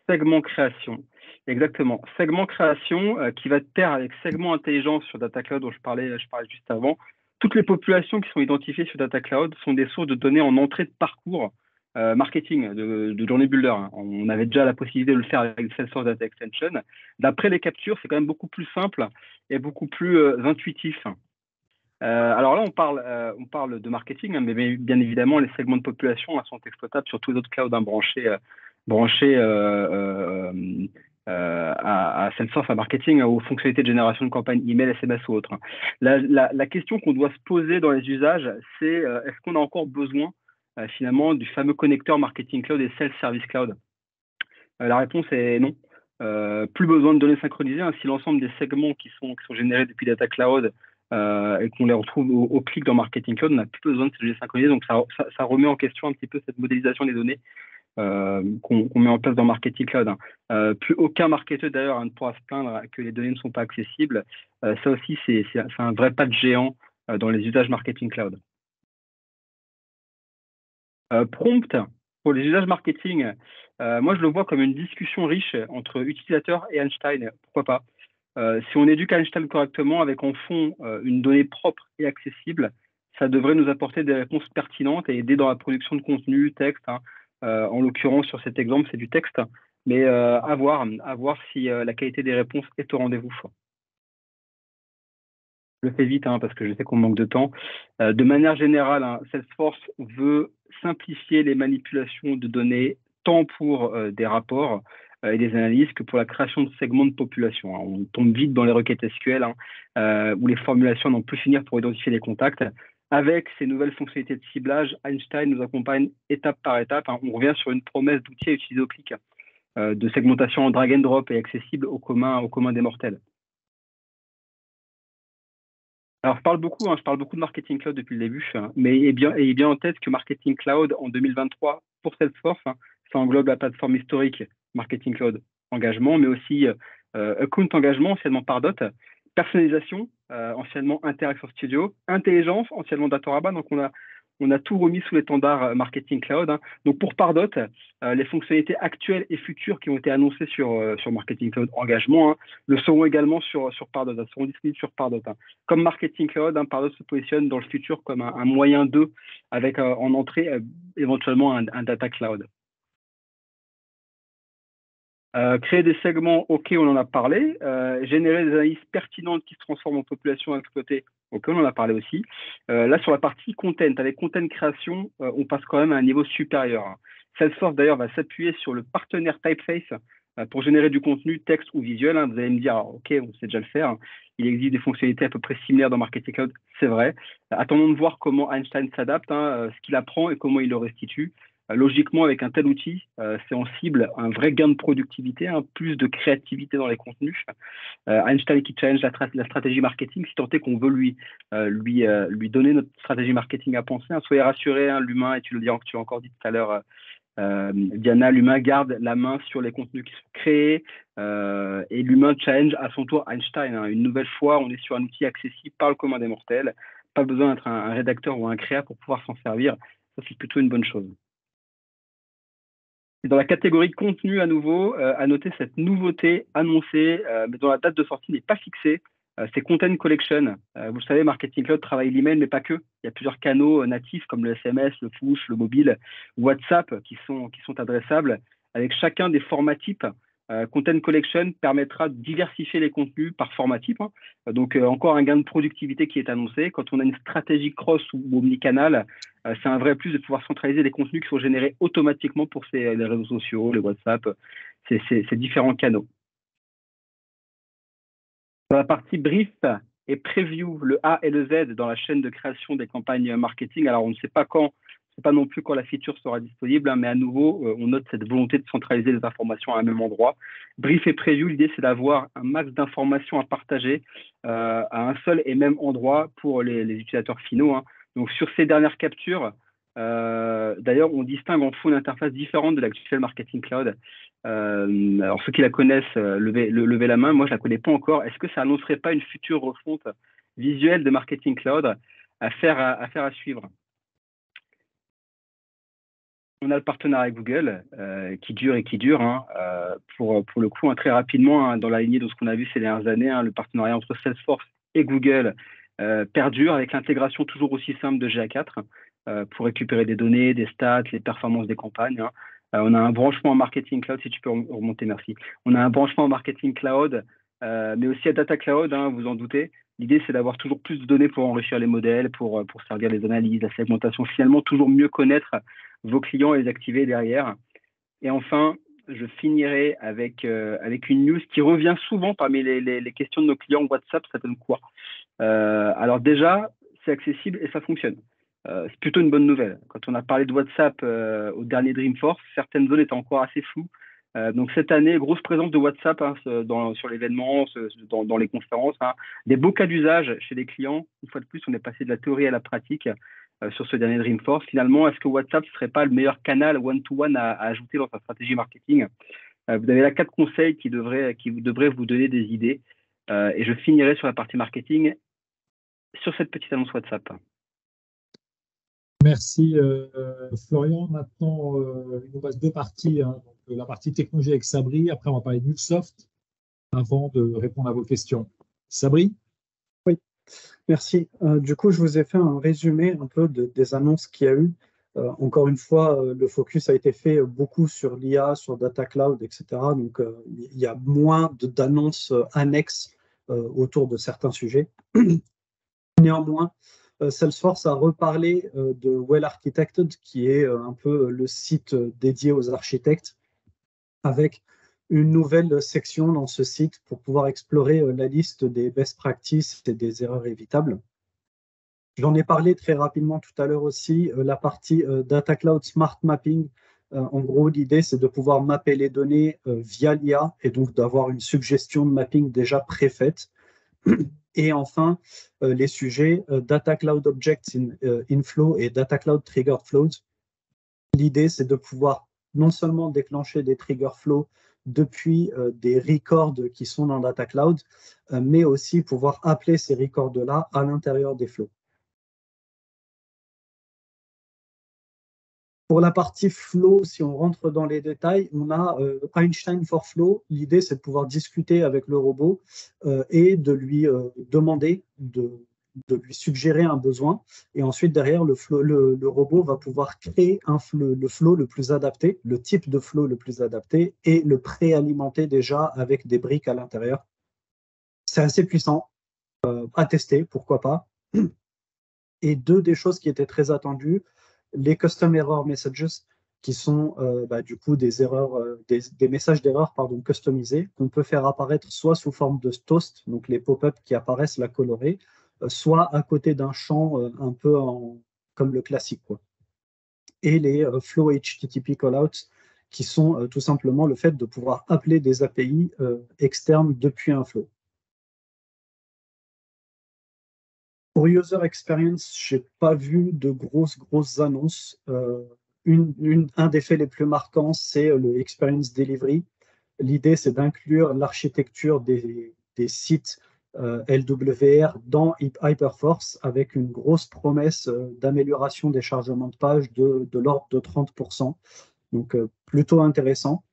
segment création? Exactement. Segment création qui va de pair avec segment intelligence sur Data Cloud dont je parlais juste avant. Toutes les populations qui sont identifiées sur Data Cloud sont des sources de données en entrée de parcours marketing de Journey Builder. On avait déjà la possibilité de le faire avec Salesforce Data Extension. D'après les captures, c'est quand même beaucoup plus simple et beaucoup plus intuitif. Alors là, on parle de marketing, hein, mais bien évidemment, les segments de population sont exploitables sur tous les autres clouds branchés à Salesforce, à marketing, aux fonctionnalités de génération de campagne email, SMS ou autre. La question qu'on doit se poser dans les usages, c'est est-ce qu'on a encore besoin finalement du fameux connecteur Marketing Cloud et Sales Service Cloud? La réponse est non. Plus besoin de données synchronisées, hein, si l'ensemble des segments qui sont générés depuis Data Cloud et qu'on les retrouve au clic dans Marketing Cloud, on n'a plus besoin de ces données synchronisées. Donc ça remet en question un petit peu cette modélisation des données qu'on met en place dans Marketing Cloud. Plus aucun marketeur d'ailleurs ne pourra se plaindre que les données ne sont pas accessibles. Ça aussi, c'est un vrai pas de géant dans les usages Marketing Cloud. Prompt, pour les usages marketing, moi je le vois comme une discussion riche entre utilisateurs et Einstein. Pourquoi pas? Si on éduque Einstein correctement avec en fond une donnée propre et accessible, ça devrait nous apporter des réponses pertinentes et aider dans la production de contenu, texte. En l'occurrence, sur cet exemple, c'est du texte, mais à voir si la qualité des réponses est au rendez-vous. Je le fais vite parce que je sais qu'on manque de temps. De manière générale, Salesforce veut simplifier les manipulations de données tant pour des rapports et des analyses que pour la création de segments de population. On tombe vite dans les requêtes SQL où les formulations n'ont plus finir pour identifier les contacts. Avec ces nouvelles fonctionnalités de ciblage, Einstein nous accompagne étape par étape. On revient sur une promesse d'outils à utiliser au clic, de segmentation en drag and drop et accessible au commun des mortels. Alors, je parle beaucoup de Marketing Cloud depuis le début, mais ayez bien en tête que Marketing Cloud en 2023, pour Salesforce, ça englobe la plateforme historique Marketing Cloud Engagement, mais aussi Account Engagement, anciennement Pardot, personnalisation, anciennement Interaction Studio, intelligence, anciennement Datorama. Donc, on a tout remis sous l'étendard Marketing Cloud. Donc, pour Pardot, les fonctionnalités actuelles et futures qui ont été annoncées sur Marketing Cloud Engagement le seront également sur Pardot, seront disponibles sur Pardot. Comme Marketing Cloud, Pardot se positionne dans le futur comme un moyen d'eux, avec en entrée éventuellement un Data Cloud. Créer des segments, ok, on en a parlé. Générer des analyses pertinentes qui se transforment en population à exploiter, ok, on en a parlé aussi. Là, sur la partie content, avec content création, on passe quand même à un niveau supérieur. Salesforce, d'ailleurs, va s'appuyer sur le partenaire Typeface pour générer du contenu, texte ou visuel. Vous allez me dire, ok, on sait déjà le faire. Il existe des fonctionnalités à peu près similaires dans Marketing Cloud, c'est vrai. Attendons de voir comment Einstein s'adapte, ce qu'il apprend et comment il le restitue. Logiquement, avec un tel outil, c'est en cible un vrai gain de productivité, plus de créativité dans les contenus. Einstein qui challenge la stratégie marketing, si tant est qu'on veut lui donner notre stratégie marketing à penser. Soyez rassurés, l'humain, et tu l'as encore dit tout à l'heure, Diana, l'humain garde la main sur les contenus qui sont créés et l'humain challenge à son tour Einstein. Une nouvelle fois, on est sur un outil accessible par le commun des mortels. Pas besoin d'être un rédacteur ou un créa pour pouvoir s'en servir. Ça, c'est plutôt une bonne chose. Et dans la catégorie contenu, à nouveau, à noter cette nouveauté annoncée, mais dont la date de sortie n'est pas fixée. C'est Content Collection. Vous le savez, Marketing Cloud travaille l'email, mais pas que. Il y a plusieurs canaux natifs comme le SMS, le push, le mobile, WhatsApp qui sont adressables avec chacun des formats types. Content Collection permettra de diversifier les contenus par format type. Donc, encore un gain de productivité qui est annoncé. Quand on a une stratégie cross ou omnicanal, c'est un vrai plus de pouvoir centraliser des contenus qui sont générés automatiquement pour les réseaux sociaux, les WhatsApp, ces différents canaux. Sur la partie brief et preview, le A et le Z dans la chaîne de création des campagnes marketing. Alors, on ne sait pas quand, c'est pas non plus quand la feature sera disponible, hein, mais à nouveau, on note cette volonté de centraliser les informations à un même endroit. Brief et preview, l'idée, c'est d'avoir un max d'informations à partager à un seul et même endroit pour les utilisateurs finaux, hein. Donc, sur ces dernières captures, d'ailleurs, on distingue en fond une interface différente de l'actuel Marketing Cloud. Alors, ceux qui la connaissent, levez la main. Moi, je ne la connais pas encore. Est-ce que ça annoncerait pas une future refonte visuelle de Marketing Cloud à faire à suivre? On a le partenariat avec Google qui dure et qui dure, hein, pour le coup, hein, très rapidement, hein, dans la lignée de ce qu'on a vu ces dernières années, hein, le partenariat entre Salesforce et Google perdure avec l'intégration toujours aussi simple de GA4 pour récupérer des données, des stats, les performances des campagnes, hein. On a un branchement en Marketing Cloud, si tu peux remonter, merci. On a un branchement en Marketing Cloud, mais aussi à Data Cloud, hein, vous en doutez. L'idée, c'est d'avoir toujours plus de données pour enrichir les modèles, pour servir les analyses, la segmentation, finalement, toujours mieux connaître vos clients et les activer derrière. Et enfin, je finirai avec une news qui revient souvent parmi les questions de nos clients. WhatsApp, ça donne quoi? Alors déjà, c'est accessible et ça fonctionne. C'est plutôt une bonne nouvelle. Quand on a parlé de WhatsApp au dernier Dreamforce, certaines zones étaient encore assez floues. Donc cette année, grosse présence de WhatsApp, hein, sur l'événement, dans les conférences, hein. Des beaux cas d'usage chez les clients. Une fois de plus, on est passé de la théorie à la pratique sur ce dernier Dreamforce. Finalement, est-ce que WhatsApp ne serait pas le meilleur canal one-to-one à ajouter dans sa stratégie marketing? Vous avez là 4 conseils qui devraient vous donner des idées. Et je finirai sur la partie marketing sur cette petite annonce WhatsApp. Merci Florian. Maintenant, il nous reste 2 parties, hein. Donc, la partie technologie avec Sabri. Après, on va parler de MuleSoft avant de répondre à vos questions. Sabri? Oui, merci. Du coup, je vous ai fait un résumé un peu des annonces qu'il y a eu. Encore une fois, le focus a été fait beaucoup sur l'IA, sur Data Cloud, etc. Donc, il y a moins d'annonces annexes autour de certains sujets. Néanmoins, Salesforce a reparlé de Well Architected, qui est un peu le site dédié aux architectes, avec une nouvelle section dans ce site pour pouvoir explorer la liste des best practices et des erreurs évitables. J'en ai parlé très rapidement tout à l'heure aussi, la partie Data Cloud Smart Mapping. En gros, l'idée, c'est de pouvoir mapper les données via l'IA et donc d'avoir une suggestion de mapping déjà préfaite. Et enfin, les sujets Data Cloud Objects in Flow et Data Cloud Triggered Flows. L'idée, c'est de pouvoir non seulement déclencher des trigger flows depuis des records qui sont dans Data Cloud, mais aussi pouvoir appeler ces records-là à l'intérieur des flows. Pour la partie flow, si on rentre dans les détails, on a Einstein for Flow. L'idée, c'est de pouvoir discuter avec le robot et de lui demander, de lui suggérer un besoin. Et ensuite, derrière, le robot va pouvoir créer le flow le plus adapté, le type de flow le plus adapté et le préalimenter déjà avec des briques à l'intérieur. C'est assez puissant à tester, pourquoi pas. Et 2 des choses qui étaient très attendues, les custom error messages, qui sont du coup des erreurs, des messages d'erreur customisés, qu'on peut faire apparaître soit sous forme de toast, donc les pop-up qui apparaissent là colorés, soit à côté d'un champ un peu comme le classique, quoi. Et les flow HTTP callouts, qui sont tout simplement le fait de pouvoir appeler des API externes depuis un flow. Pour User Experience, je n'ai pas vu de grosses annonces. Un des faits les plus marquants, c'est le Experience Delivery. L'idée, c'est d'inclure l'architecture des sites LWR dans Hyperforce avec une grosse promesse d'amélioration des chargements de pages de l'ordre de 30%. Donc, plutôt intéressant.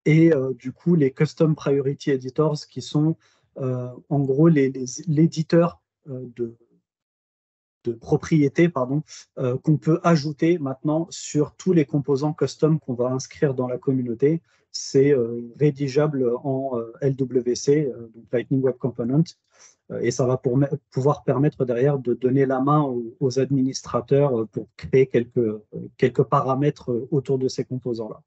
Et du coup, les Custom Priority Editors qui sont en gros l'éditeur de propriété qu'on peut ajouter maintenant sur tous les composants custom qu'on va inscrire dans la communauté. C'est rédigeable en LWC, donc Lightning Web Component. Et ça va pouvoir permettre derrière de donner la main aux administrateurs pour créer quelques paramètres autour de ces composants-là.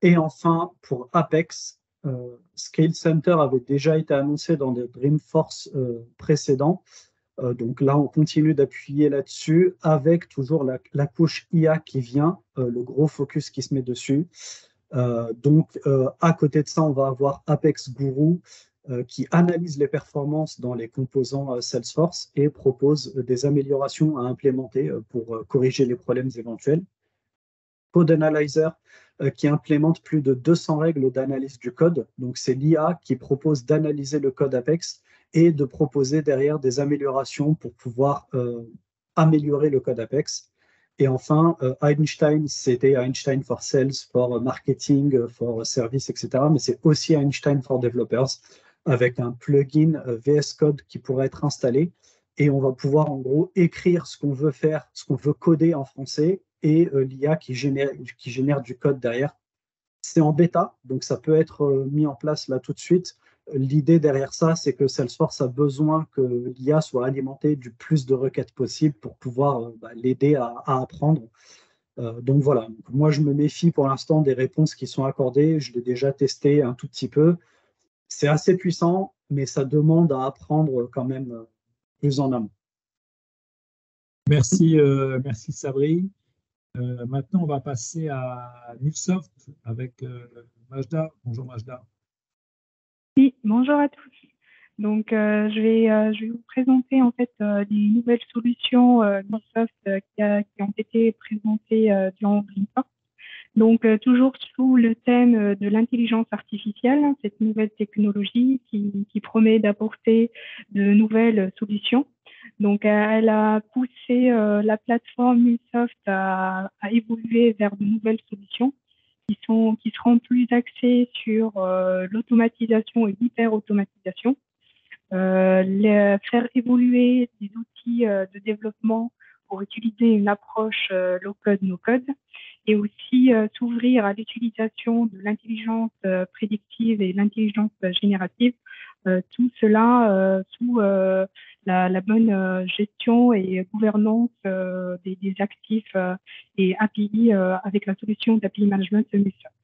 Et enfin, pour Apex, Scale Center avait déjà été annoncé dans des Dreamforce précédents. Donc là, on continue d'appuyer là-dessus avec toujours la couche IA qui vient, le gros focus qui se met dessus. À côté de ça, on va avoir Apex Guru qui analyse les performances dans les composants Salesforce et propose des améliorations à implémenter pour corriger les problèmes éventuels. Code Analyzer qui implémente plus de 200 règles d'analyse du code. Donc, c'est l'IA qui propose d'analyser le code Apex et de proposer derrière des améliorations pour pouvoir améliorer le code Apex. Et enfin, Einstein, c'était Einstein for Sales, for Marketing, for Service, etc. Mais c'est aussi Einstein for Developers avec un plugin VS Code qui pourrait être installé. Et on va pouvoir en gros écrire ce qu'on veut faire, ce qu'on veut coder en français et l'IA qui génère du code derrière. C'est en bêta, donc ça peut être mis en place là tout de suite. L'idée derrière ça, c'est que Salesforce a besoin que l'IA soit alimentée du plus de requêtes possible pour pouvoir l'aider à apprendre. Donc voilà, moi je me méfie pour l'instant des réponses qui sont accordées. Je l'ai déjà testé un tout petit peu. C'est assez puissant, mais ça demande à apprendre quand même plus en amont. Merci, merci Sabri. Maintenant, on va passer à Newsoft avec Majda. Bonjour Majda. Oui, bonjour à tous. Donc, je vais vous présenter en fait les nouvelles solutions Newsoft qui ont été présentées durant Dreamforce. Donc, toujours sous le thème de l'intelligence artificielle, cette nouvelle technologie qui promet d'apporter de nouvelles solutions. Donc, elle a poussé la plateforme Newsoft à évoluer vers de nouvelles solutions qui seront plus axées sur l'automatisation et l'hyper-automatisation, faire évoluer des outils de développement pour utiliser une approche low-code, no-code, et aussi s'ouvrir à l'utilisation de l'intelligence prédictive et l'intelligence générative, tout cela sous la bonne gestion et gouvernance des actifs et API avec la solution d'API Management Newsoft.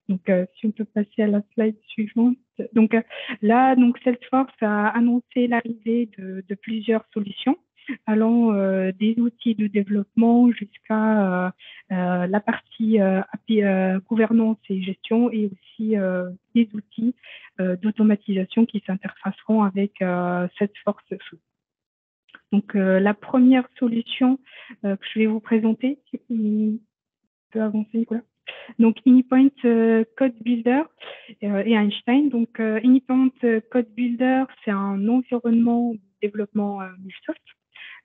Donc, si on peut passer à la slide suivante. Donc, là, Salesforce a annoncé l'arrivée de plusieurs solutions allant des outils de développement jusqu'à la partie API, gouvernance et gestion, et aussi des outils d'automatisation qui s'interfaceront avec Salesforce. Donc, la première solution que je vais vous présenter, si on peut avancer, Nicolas. Donc, Anypoint Code Builder et Einstein. Donc, Anypoint Code Builder, c'est un environnement de développement Microsoft.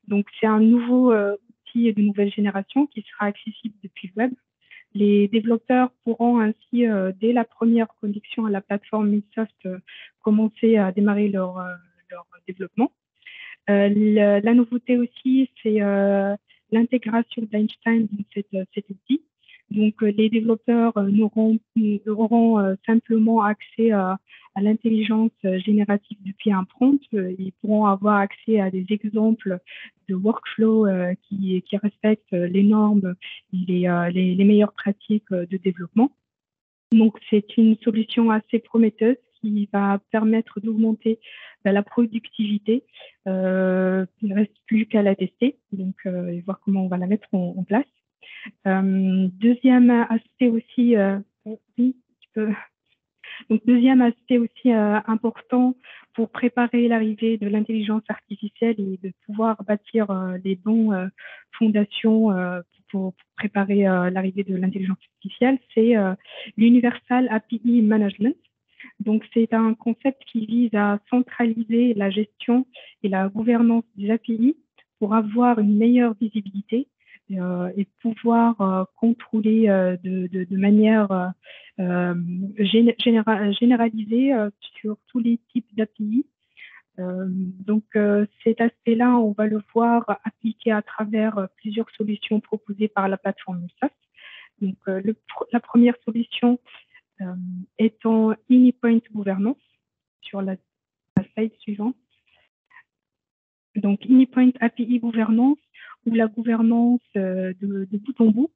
Donc, c'est un nouveau outil de nouvelle génération qui sera accessible depuis le web. Les développeurs pourront ainsi, dès la première connexion à la plateforme Microsoft, commencer à démarrer leur développement. La nouveauté aussi, c'est l'intégration d'Einstein dans cet outil. Donc, les développeurs auront simplement accès à l'intelligence générative depuis un prompt. Ils pourront avoir accès à des exemples de workflow qui respectent les normes et les meilleures pratiques de développement. Donc, c'est une solution assez prometteuse qui va permettre d'augmenter la productivité. Il ne reste plus qu'à la tester, donc et voir comment on va la mettre en place. Deuxième aspect aussi, oui, tu peux. Donc, deuxième aspect aussi important pour préparer l'arrivée de l'intelligence artificielle et de pouvoir bâtir les bonnes fondations pour préparer l'arrivée de l'intelligence artificielle, c'est l'Universal API Management. Donc, c'est un concept qui vise à centraliser la gestion et la gouvernance des API pour avoir une meilleure visibilité et pouvoir contrôler de manière généralisée sur tous les types d'API. Donc, cet aspect-là, on va le voir appliqué à travers plusieurs solutions proposées par la plateforme Microsoft. Donc, la première solution étant Anypoint Gouvernance. sur la slide suivante. Donc, Anypoint API Gouvernance ou la gouvernance de bout en bout.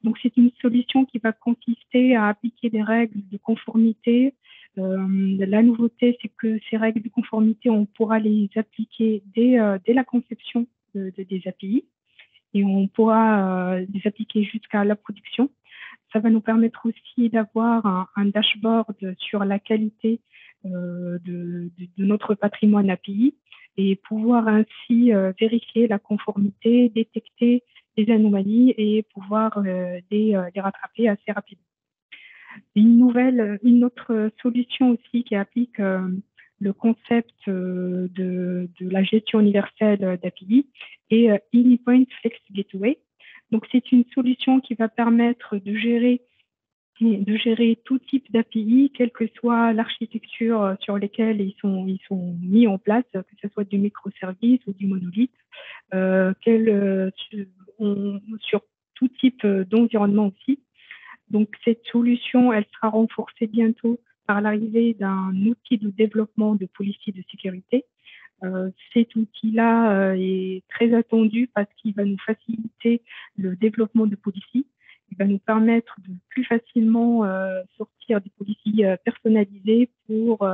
Donc, c'est une solution qui va consister à appliquer des règles de conformité. La nouveauté, c'est que ces règles de conformité, on pourra les appliquer dès la conception des API et on pourra les appliquer jusqu'à la production. Ça va nous permettre aussi d'avoir un dashboard sur la qualité de notre patrimoine API et pouvoir ainsi vérifier la conformité, détecter les anomalies et pouvoir les rattraper assez rapidement. Une autre solution aussi qui applique le concept de la gestion universelle d'API est Anypoint Flex Gateway. Donc, c'est une solution qui va permettre de gérer tout type d'API, quelle que soit l'architecture sur laquelle ils sont mis en place, que ce soit du microservice ou du monolithe, sur tout type d'environnement aussi. Donc, cette solution, elle sera renforcée bientôt par l'arrivée d'un outil de développement de policy de sécurité. Cet outil-là est très attendu parce qu'il va nous faciliter le développement de policy. Il va nous permettre de plus facilement sortir des policies personnalisées pour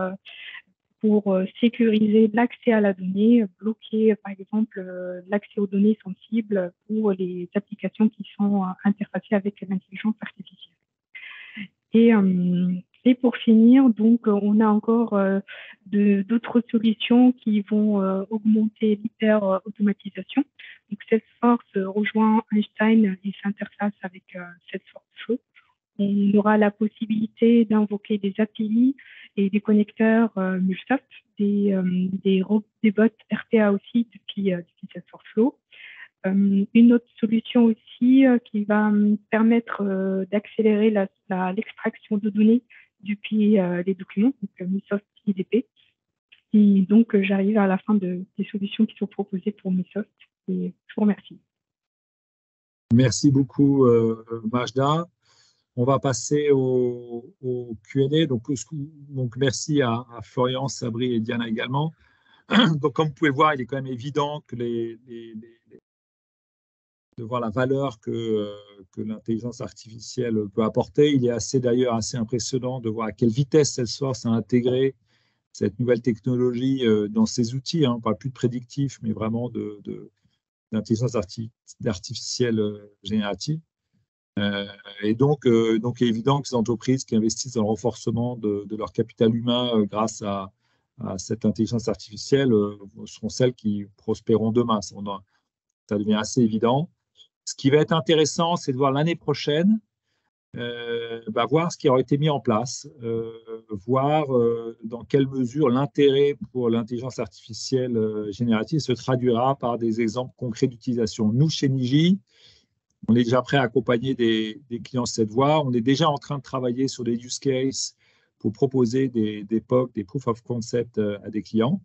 sécuriser l'accès à la donnée, bloquer par exemple l'accès aux données sensibles pour les applications qui sont interfacées avec l'intelligence artificielle. Et pour finir, donc, on a encore d'autres solutions qui vont augmenter l'hyper-automatisation. Donc, Salesforce rejoint Einstein et s'interface avec Salesforce Flow. On aura la possibilité d'invoquer des API et des connecteurs MuleSoft, des bots RPA aussi depuis Salesforce Flow. Une autre solution aussi qui va permettre d'accélérer l'extraction de données depuis les documents, donc MuleSoft IDP. Et donc, j'arrive à la fin des solutions qui sont proposées pour MuleSoft. Et je vous remercie. Merci beaucoup, Majda. On va passer au Q&A. Donc, merci à Florian, Sabri et Diana également. Donc, comme vous pouvez voir, il est quand même évident que de voir la valeur que l'intelligence artificielle peut apporter. Il est d'ailleurs assez impressionnant de voir à quelle vitesse Salesforce a intégré cette nouvelle technologie dans ses outils. On ne parle plus de prédictif, mais vraiment d'intelligence artificielle générative. Et donc, il est évident que ces entreprises qui investissent dans le renforcement de leur capital humain grâce à cette intelligence artificielle seront celles qui prospéreront demain. Ça devient assez évident. Ce qui va être intéressant, c'est de voir l'année prochaine, voir ce qui aura été mis en place, voir dans quelle mesure l'intérêt pour l'intelligence artificielle générative se traduira par des exemples concrets d'utilisation. Nous, chez Niji, on est déjà prêt à accompagner des clients sur cette voie. On est déjà en train de travailler sur des use cases pour proposer des POC, des proof of concept à des clients,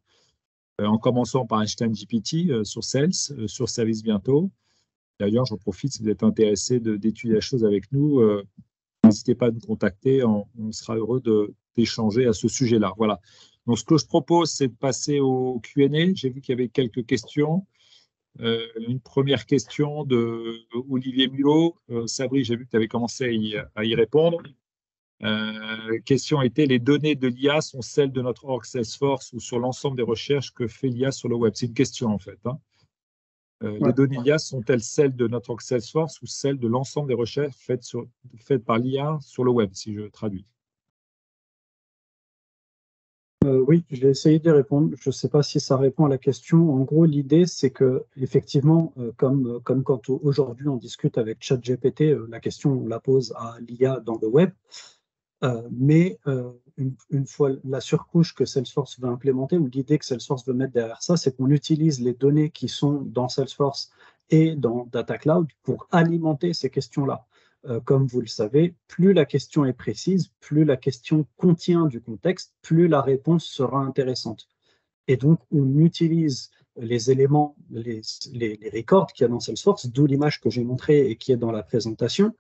en commençant par Einstein GPT sur Sales, sur Service bientôt. D'ailleurs, j'en profite, si vous êtes intéressé d'étudier la chose avec nous, n'hésitez pas à nous contacter, on sera heureux d'échanger à ce sujet-là. Voilà. Donc, ce que je propose, c'est de passer au Q&A. J'ai vu qu'il y avait quelques questions. Une première question de Olivier Mulot. Sabri, j'ai vu que tu avais commencé à y répondre. Question était, les données de l'IA sont celles de notre org Salesforce ou sur l'ensemble des recherches que fait l'IA sur le web? C'est une question en fait. Les données d'IA sont-elles celles de notre org Salesforce ou celles de l'ensemble des recherches faites par l'IA sur le web, si je traduis? Oui, je vais essayer de répondre. Je ne sais pas si ça répond à la question. En gros, l'idée, c'est que effectivement, comme quand aujourd'hui on discute avec ChatGPT, la question, on la pose à l'IA dans le web. Mais une fois la surcouche que Salesforce veut implémenter, ou l'idée que Salesforce veut mettre derrière ça, c'est qu'on utilise les données qui sont dans Salesforce et dans Data Cloud pour alimenter ces questions-là. Comme vous le savez, plus la question est précise, plus la question contient du contexte, plus la réponse sera intéressante. Et donc, on utilise les éléments, les records qu'il y a dans Salesforce, d'où l'image que j'ai montrée et qui est dans la présentation.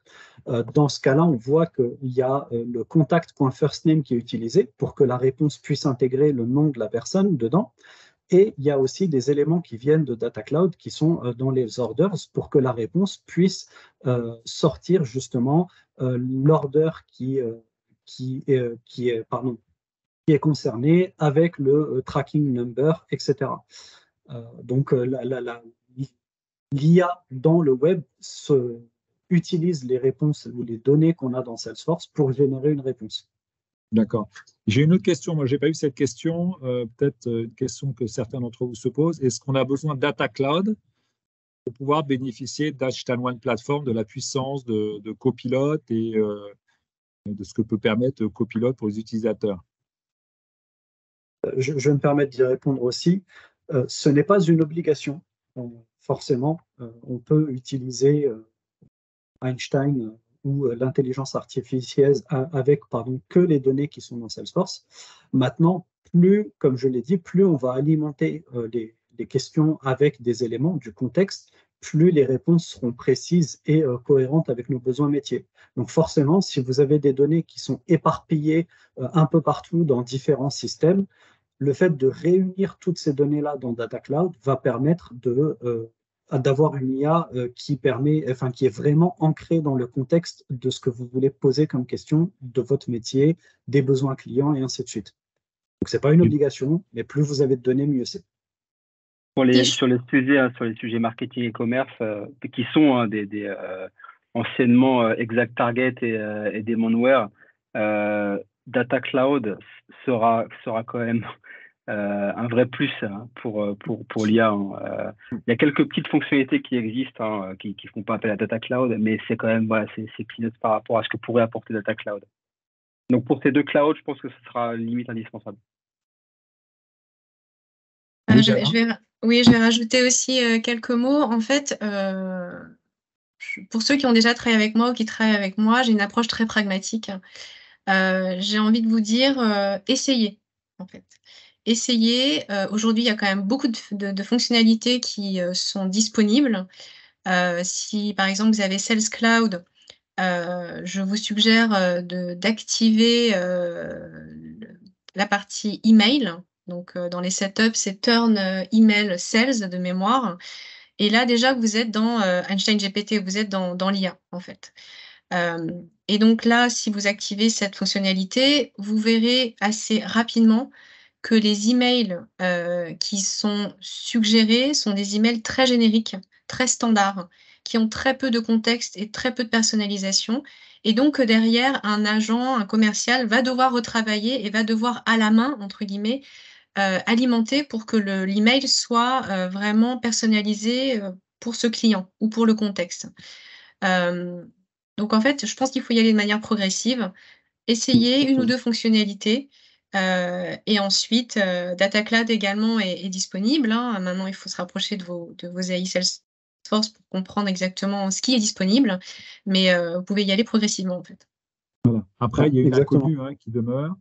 Dans ce cas-là, on voit qu'il y a le contact.firstname qui est utilisé pour que la réponse puisse intégrer le nom de la personne dedans. Et il y a aussi des éléments qui viennent de Data Cloud qui sont dans les orders pour que la réponse puisse sortir justement l'order qui est concerné avec le tracking number, etc. Donc, l'IA dans le web utilise les réponses ou les données qu'on a dans Salesforce pour générer une réponse. D'accord. J'ai une autre question. Moi, je n'ai pas eu cette question. Peut-être une question que certains d'entre vous se posent. Est-ce qu'on a besoin de Data Cloud pour pouvoir bénéficier d'H-Tan1 Platform, de la puissance de Copilot et de ce que peut permettre Copilot pour les utilisateurs? Je vais me permettre d'y répondre aussi. Ce n'est pas une obligation. Forcément, on peut utiliser Einstein ou l'intelligence artificielle avec que les données qui sont dans Salesforce. Maintenant, comme je l'ai dit, plus on va alimenter les questions avec des éléments du contexte, plus les réponses seront précises et cohérentes avec nos besoins métiers. Donc forcément, si vous avez des données qui sont éparpillées un peu partout dans différents systèmes, le fait de réunir toutes ces données-là dans Data Cloud va permettre d'avoir une IA qui est vraiment ancrée dans le contexte de ce que vous voulez poser comme question, de votre métier, des besoins clients et ainsi de suite. Donc, ce n'est pas une obligation, mais plus vous avez de données, mieux c'est. Sur les sujets marketing et commerce, qui sont anciennement Exact Target et Demandware, Data Cloud sera quand même un vrai plus pour l'IA. Il y a quelques petites fonctionnalités qui existent, qui ne font pas appel à Data Cloud, mais c'est quand même c'est peanuts par rapport à ce que pourrait apporter Data Cloud. Donc pour ces deux clouds, je pense que ce sera limite indispensable. Je vais rajouter aussi quelques mots. En fait, pour ceux qui ont déjà travaillé avec moi ou qui travaillent avec moi, j'ai une approche très pragmatique. J'ai envie de vous dire, essayez, en fait. Essayez. Aujourd'hui, il y a quand même beaucoup de fonctionnalités qui sont disponibles. Si, par exemple, vous avez Sales Cloud, je vous suggère d'activer la partie email. Donc, dans les setups, c'est Turn Email Sales de mémoire. Et là, déjà, vous êtes dans Einstein GPT, vous êtes dans l'IA, en fait. Et donc là, si vous activez cette fonctionnalité, vous verrez assez rapidement que les emails qui sont suggérés sont des emails très génériques, très standards, qui ont très peu de contexte et très peu de personnalisation. Et donc, derrière, un agent, un commercial va devoir retravailler et va devoir à la main, entre guillemets, alimenter pour que l'email soit vraiment personnalisé pour ce client ou pour le contexte. Donc en fait, je pense qu'il faut y aller de manière progressive, essayer une ou deux fonctionnalités et ensuite Data Cloud également est disponible. Maintenant, il faut se rapprocher de vos AI Salesforce pour comprendre exactement ce qui est disponible, mais vous pouvez y aller progressivement en fait. Voilà. Après, il y a une inconnue qui demeure,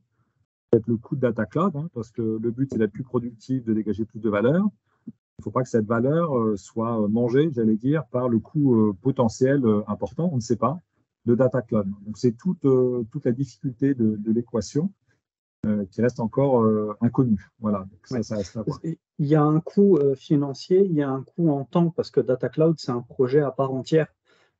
peut-être le coût de Data Cloud, parce que le but, c'est d'être plus productif, de dégager plus de valeur. Il ne faut pas que cette valeur soit mangée, j'allais dire, par le coût potentiel important, on ne sait pas, de Data Cloud. Donc, c'est toute la difficulté de l'équation qui reste encore inconnue. Voilà, donc ça reste à voir. Il y a un coût financier, il y a un coût en temps, parce que Data Cloud, c'est un projet à part entière.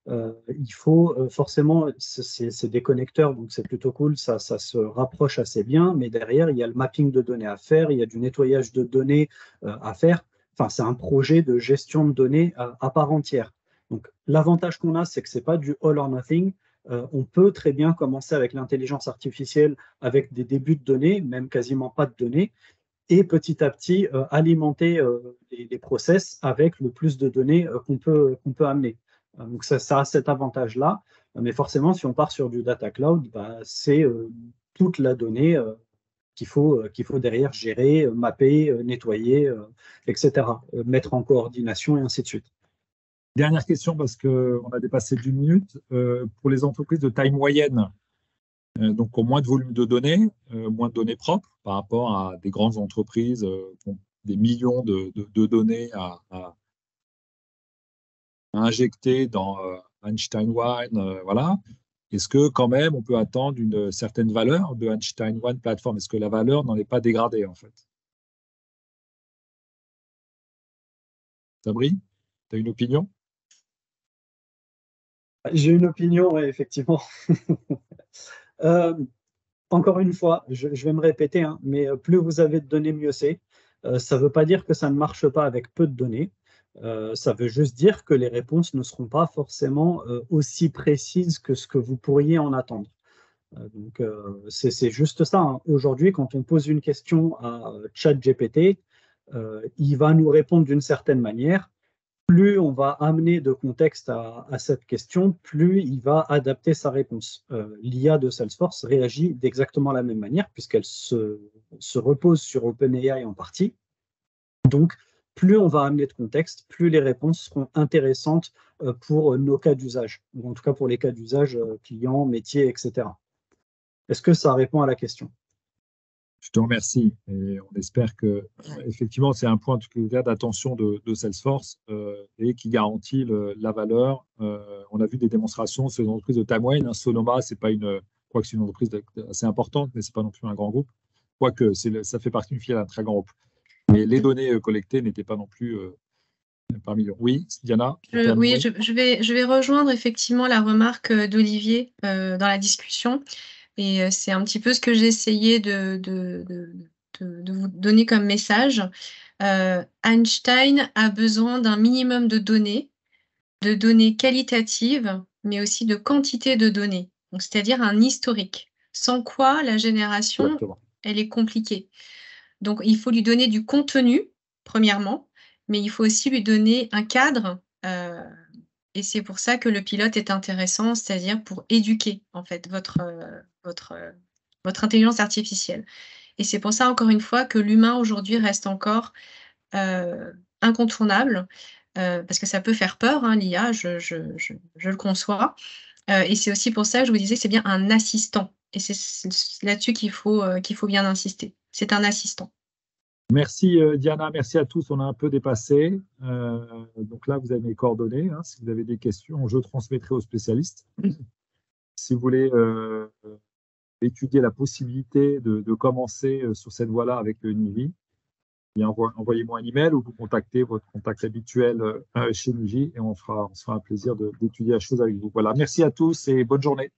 Il faut forcément, c'est des connecteurs, donc c'est plutôt cool, ça se rapproche assez bien, mais derrière, il y a le mapping de données à faire, il y a du nettoyage de données à faire. Enfin, c'est un projet de gestion de données à part entière. Donc, l'avantage qu'on a, c'est que ce n'est pas du all or nothing. On peut très bien commencer avec l'intelligence artificielle, avec des débuts de données, même quasiment pas de données, et petit à petit alimenter les process avec le plus de données qu'on peut amener. Donc, ça a cet avantage-là. Mais forcément, si on part sur du data cloud, c'est toute la donnée qu'il faut derrière gérer, mapper, nettoyer, etc. Mettre en coordination et ainsi de suite. Dernière question, parce qu'on a dépassé d'1 minute. Pour les entreprises de taille moyenne, donc ont moins de volume de données, moins de données propres par rapport à des grandes entreprises qui ont des millions de données à injecter dans Einstein One, voilà. Est-ce que quand même on peut attendre une certaine valeur de Einstein One Platform? Est-ce que la valeur n'en est pas dégradée en fait? Sabri, tu as une opinion? J'ai une opinion, ouais, effectivement. Encore une fois, je vais me répéter, hein, mais plus vous avez de données, mieux c'est. Ça ne veut pas dire que ça ne marche pas avec peu de données. Ça veut juste dire que les réponses ne seront pas forcément aussi précises que ce que vous pourriez en attendre. Donc, c'est juste ça, hein. Aujourd'hui, quand on pose une question à ChatGPT, il va nous répondre d'une certaine manière. Plus on va amener de contexte à cette question, plus il va adapter sa réponse. L'IA de Salesforce réagit d'exactement la même manière, puisqu'elle se repose sur OpenAI en partie. Donc, plus on va amener de contexte, plus les réponses seront intéressantes pour nos cas d'usage, ou en tout cas pour les cas d'usage clients, métiers, etc. Est-ce que ça répond à la question? Je te remercie et on espère que effectivement c'est un point d'attention de Salesforce et qui garantit la valeur. On a vu des démonstrations sur les entreprises de taille moyenne. Sonoma, c'est pas je crois que c'est une entreprise assez importante, mais c'est pas non plus un grand groupe. Quoique ça fait partie d'une filiale d'un très grand groupe. Mais les données collectées n'étaient pas non plus par millions. Oui, Diana? Oui, je vais rejoindre effectivement la remarque d'Olivier dans la discussion. Et c'est un petit peu ce que j'ai essayé de vous donner comme message. Einstein a besoin d'un minimum de données qualitatives, mais aussi de quantité de données. Donc, c'est-à-dire un historique. Sans quoi la génération, Exactement. elle est compliquée. Donc, il faut lui donner du contenu, premièrement, mais il faut aussi lui donner un cadre. Et c'est pour ça que le pilote est intéressant, c'est-à-dire pour éduquer en fait votre intelligence artificielle. Et c'est pour ça, encore une fois, que l'humain aujourd'hui reste encore incontournable, parce que ça peut faire peur, hein, l'IA, je le conçois. Et c'est aussi pour ça que je vous disais que c'est bien un assistant. Et c'est là-dessus qu'il faut bien insister. C'est un assistant. Merci Diana, merci à tous. On a un peu dépassé. Donc là, vous avez mes coordonnées. Hein. Si vous avez des questions, je transmettrai aux spécialistes. Si vous voulez étudier la possibilité de commencer sur cette voie-là avec Nivi, envoyez-moi un email ou vous contactez votre contact habituel chez Nivi et on se fera un plaisir d'étudier la chose avec vous. Voilà, merci à tous et bonne journée.